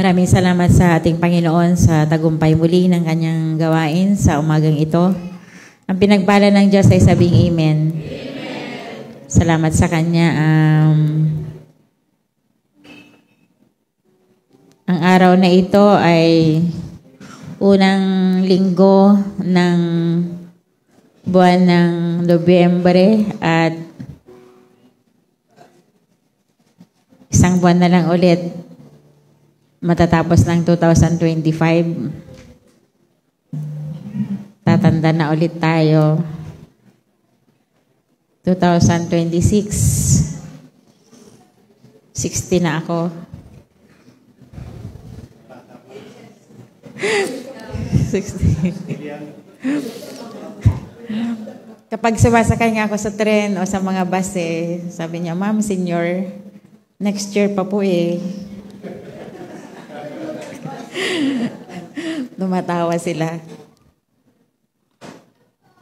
Maraming salamat sa ating Panginoon sa tagumpay muli ng kanyang gawain sa umagang ito. Ang pinagpala ng Diyos ay sabing Amen. Amen. Salamat sa kanya. Ang araw na ito ay unang linggo ng buwan ng Nobyembre at isang buwan na lang ulit matatapos ng 2025. Tatanda na ulit tayo. 2026. 60 na ako. 60. Kapag sumasakay nga ako sa tren o sa mga bus sabi niya, Ma'am, senior, next year pa po Dumatawa sila.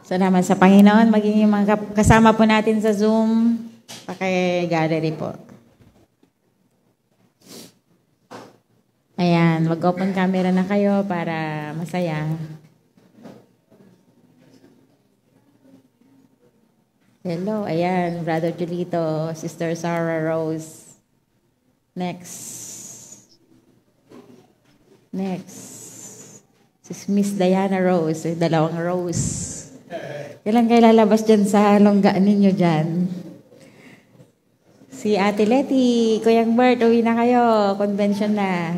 Salamat sa Panginoon. Maging yung mga kasama po natin sa Zoom, paki-gallery po. Ayan, mag-open camera na kayo para masaya. Hello, ayan, Brother Julito, Sister Sarah Rose. Next. Miss Diana Rose, 2 Rose. Kailan kayo lalabas dyan sa longgaan ninyo dyan? Si Ate Letty, Kuyang Bert, uwi na kayo. Convention na.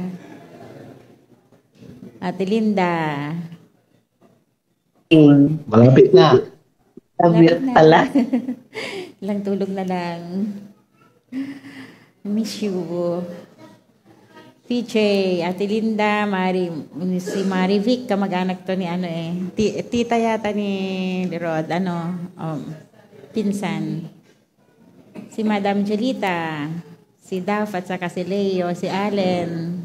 Ate Linda. Malapit na. Malapit na pala. Ilang tulog na lang. Miss you. PJ, Ate Linda, si Marivic, kamag-anak to ni tita yata ni Rod, pinsan. Si Madam Jelita, si Daph at saka si Leo, si Allen,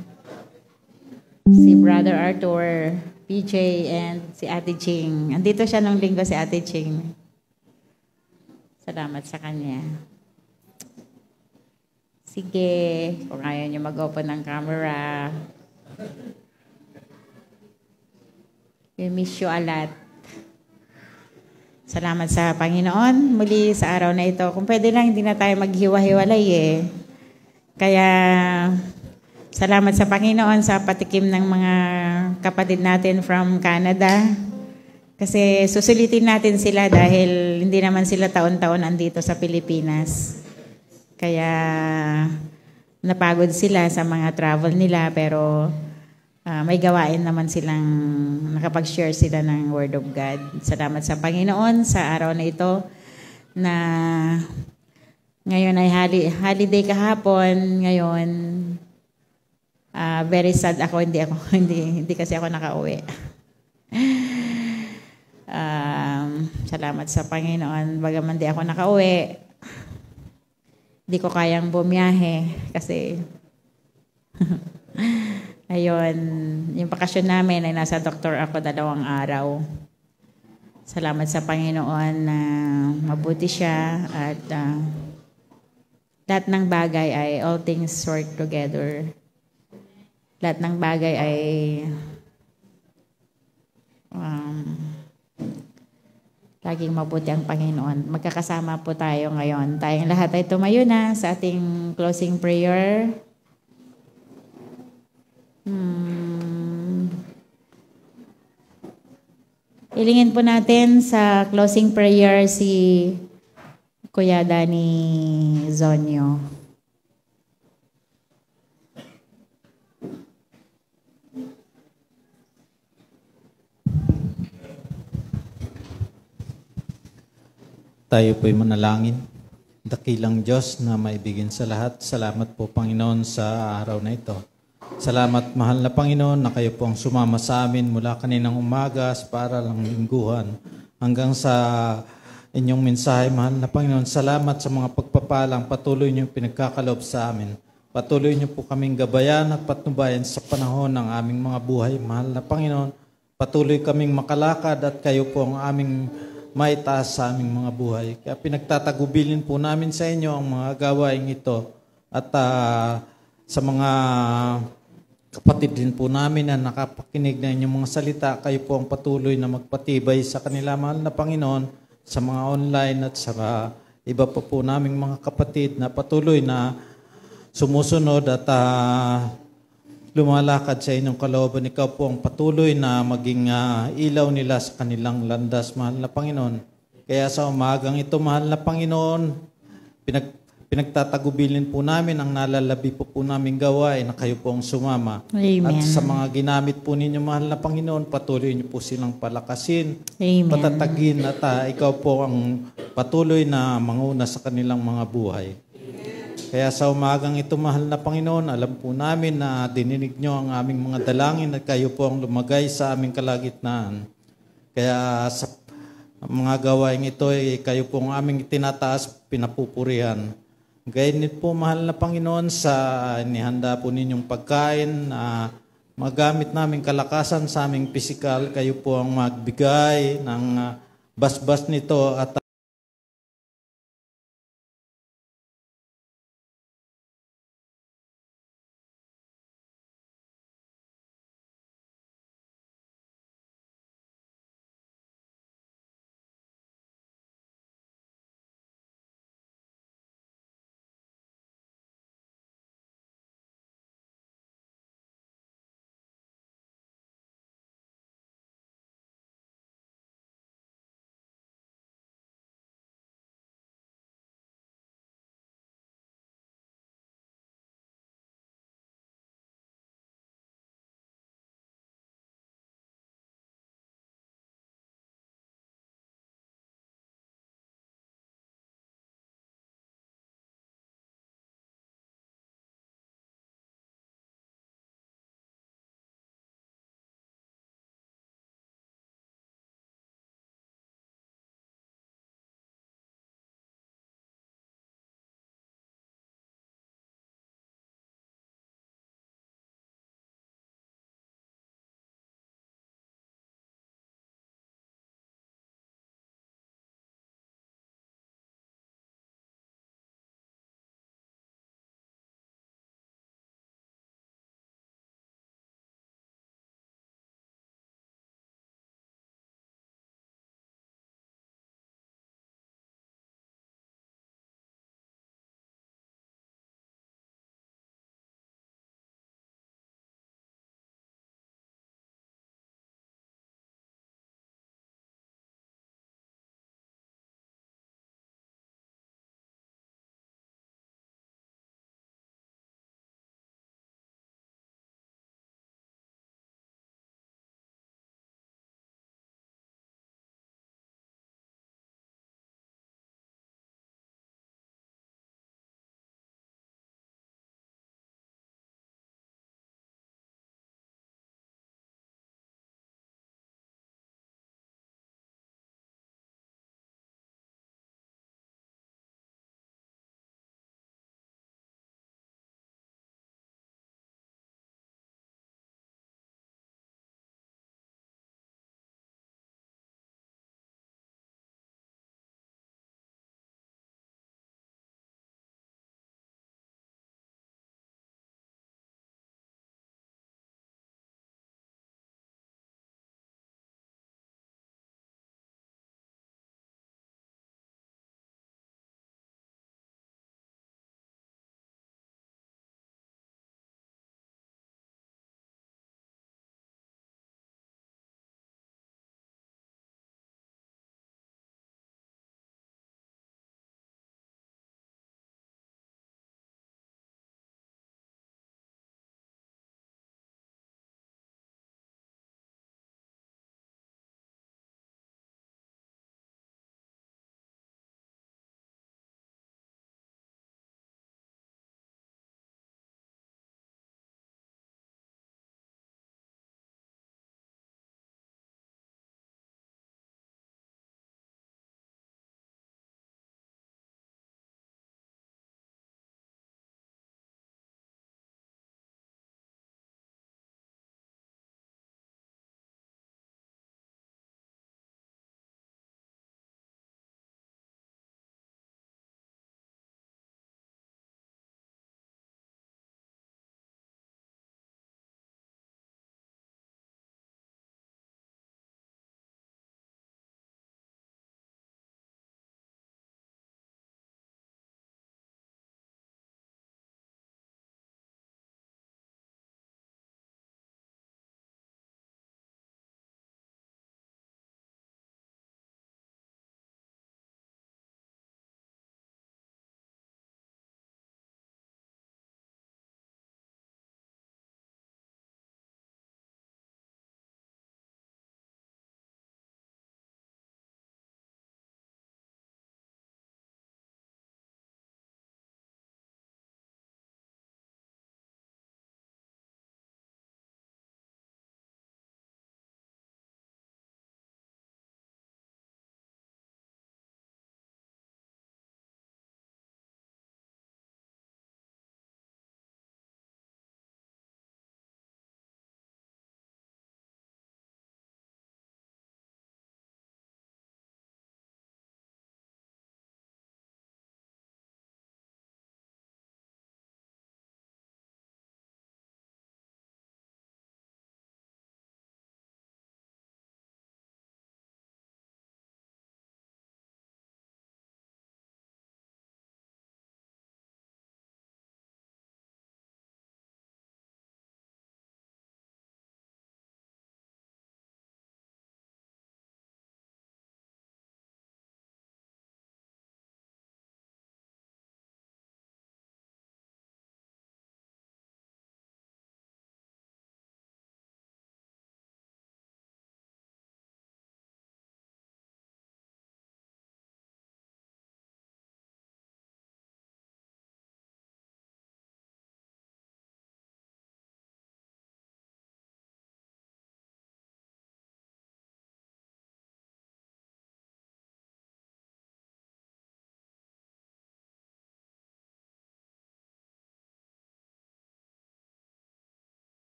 si Brother Arthur, PJ, and si Ate Ching. Andito siya nung linggo, si Ate Ching. Salamat sa kanya. Sige, kung ayaw niyo mag-open ng camera. We miss you a lot. Salamat sa Panginoon. Muli sa araw na ito. Kung pwede lang, hindi na tayo maghiwa-hiwalay Kaya, salamat sa Panginoon sa patikim ng mga kapatid natin from Canada. Kasi susulitin natin sila dahil hindi naman sila taon-taon andito sa Pilipinas. Kaya napagod sila sa mga travel nila pero may gawain naman silang nakapag-share sila ng Word of God. Salamat sa Panginoon sa araw na ito na ngayon ay holiday kahapon. Ngayon, very sad ako. Hindi kasi ako nakauwi. Salamat sa Panginoon. Bagaman di ako nakauwi, di ko kayang bumiyahe kasi ayun, yung bakasyon namin ay nasa doktor ako 2 araw. Salamat sa Panginoon na mabuti siya at lahat ng bagay ay all things work together. Lahat ng bagay ay laging mabuti ang Panginoon. Magkakasama po tayo ngayon. Tayong lahat ay tumayo na sa ating closing prayer. Ilingin po natin sa closing prayer si Kuya Danny Zonyo. Tayo po'y manalangin. Dakilang Diyos na maibigin sa lahat. Salamat po, Panginoon, sa araw na ito. Salamat, mahal na Panginoon, na kayo po ang sumama sa amin mula kaninang umaga para lang lingguhan hanggang sa inyong mensahe, mahal na Panginoon. Salamat sa mga pagpapalang patuloy niyong pinagkakaloob sa amin. Patuloy niyo po kaming gabayan at patnubayan sa panahon ng aming mga buhay, mahal na Panginoon. Patuloy kaming makalakad at kayo po ang aming maitaas sa aming mga buhay. Kaya pinagtatagubilin po namin sa inyo ang mga gawain ito. At sa mga kapatid din po namin na nakapakinig na inyong mga salita, kayo po ang patuloy na magpatibay sa kanila, mahal na Panginoon, sa mga online at sa iba pa po naming mga kapatid na patuloy na sumusunod at lumalakad sa inyong kalooban. Ikaw po ang patuloy na maging ilaw nila sa kanilang landas, mahal na Panginoon. Kaya sa umagang ito, mahal na Panginoon, pinagtatagubilin po namin ang nalalabi po namin gawain na kayo po ang sumama. Amen. At sa mga ginamit po ninyo, mahal na Panginoon, patuloy niyo po silang palakasin, Amen. patatagin at ikaw po ang patuloy na manguna sa kanilang mga buhay. Kaya sa umagang ito, mahal na Panginoon, alam po namin na dininig niyo ang aming mga dalangin at kayo po ang lumagay sa aming kalagitnaan. Kaya sa mga gawain ito, kayo po ang aming tinataas, pinapupurihan. Gayon din po, mahal na Panginoon, sa inihanda po ninyong pagkain, magamit namin kalakasan sa aming pisikal, kayo po ang magbigay ng basbas nito at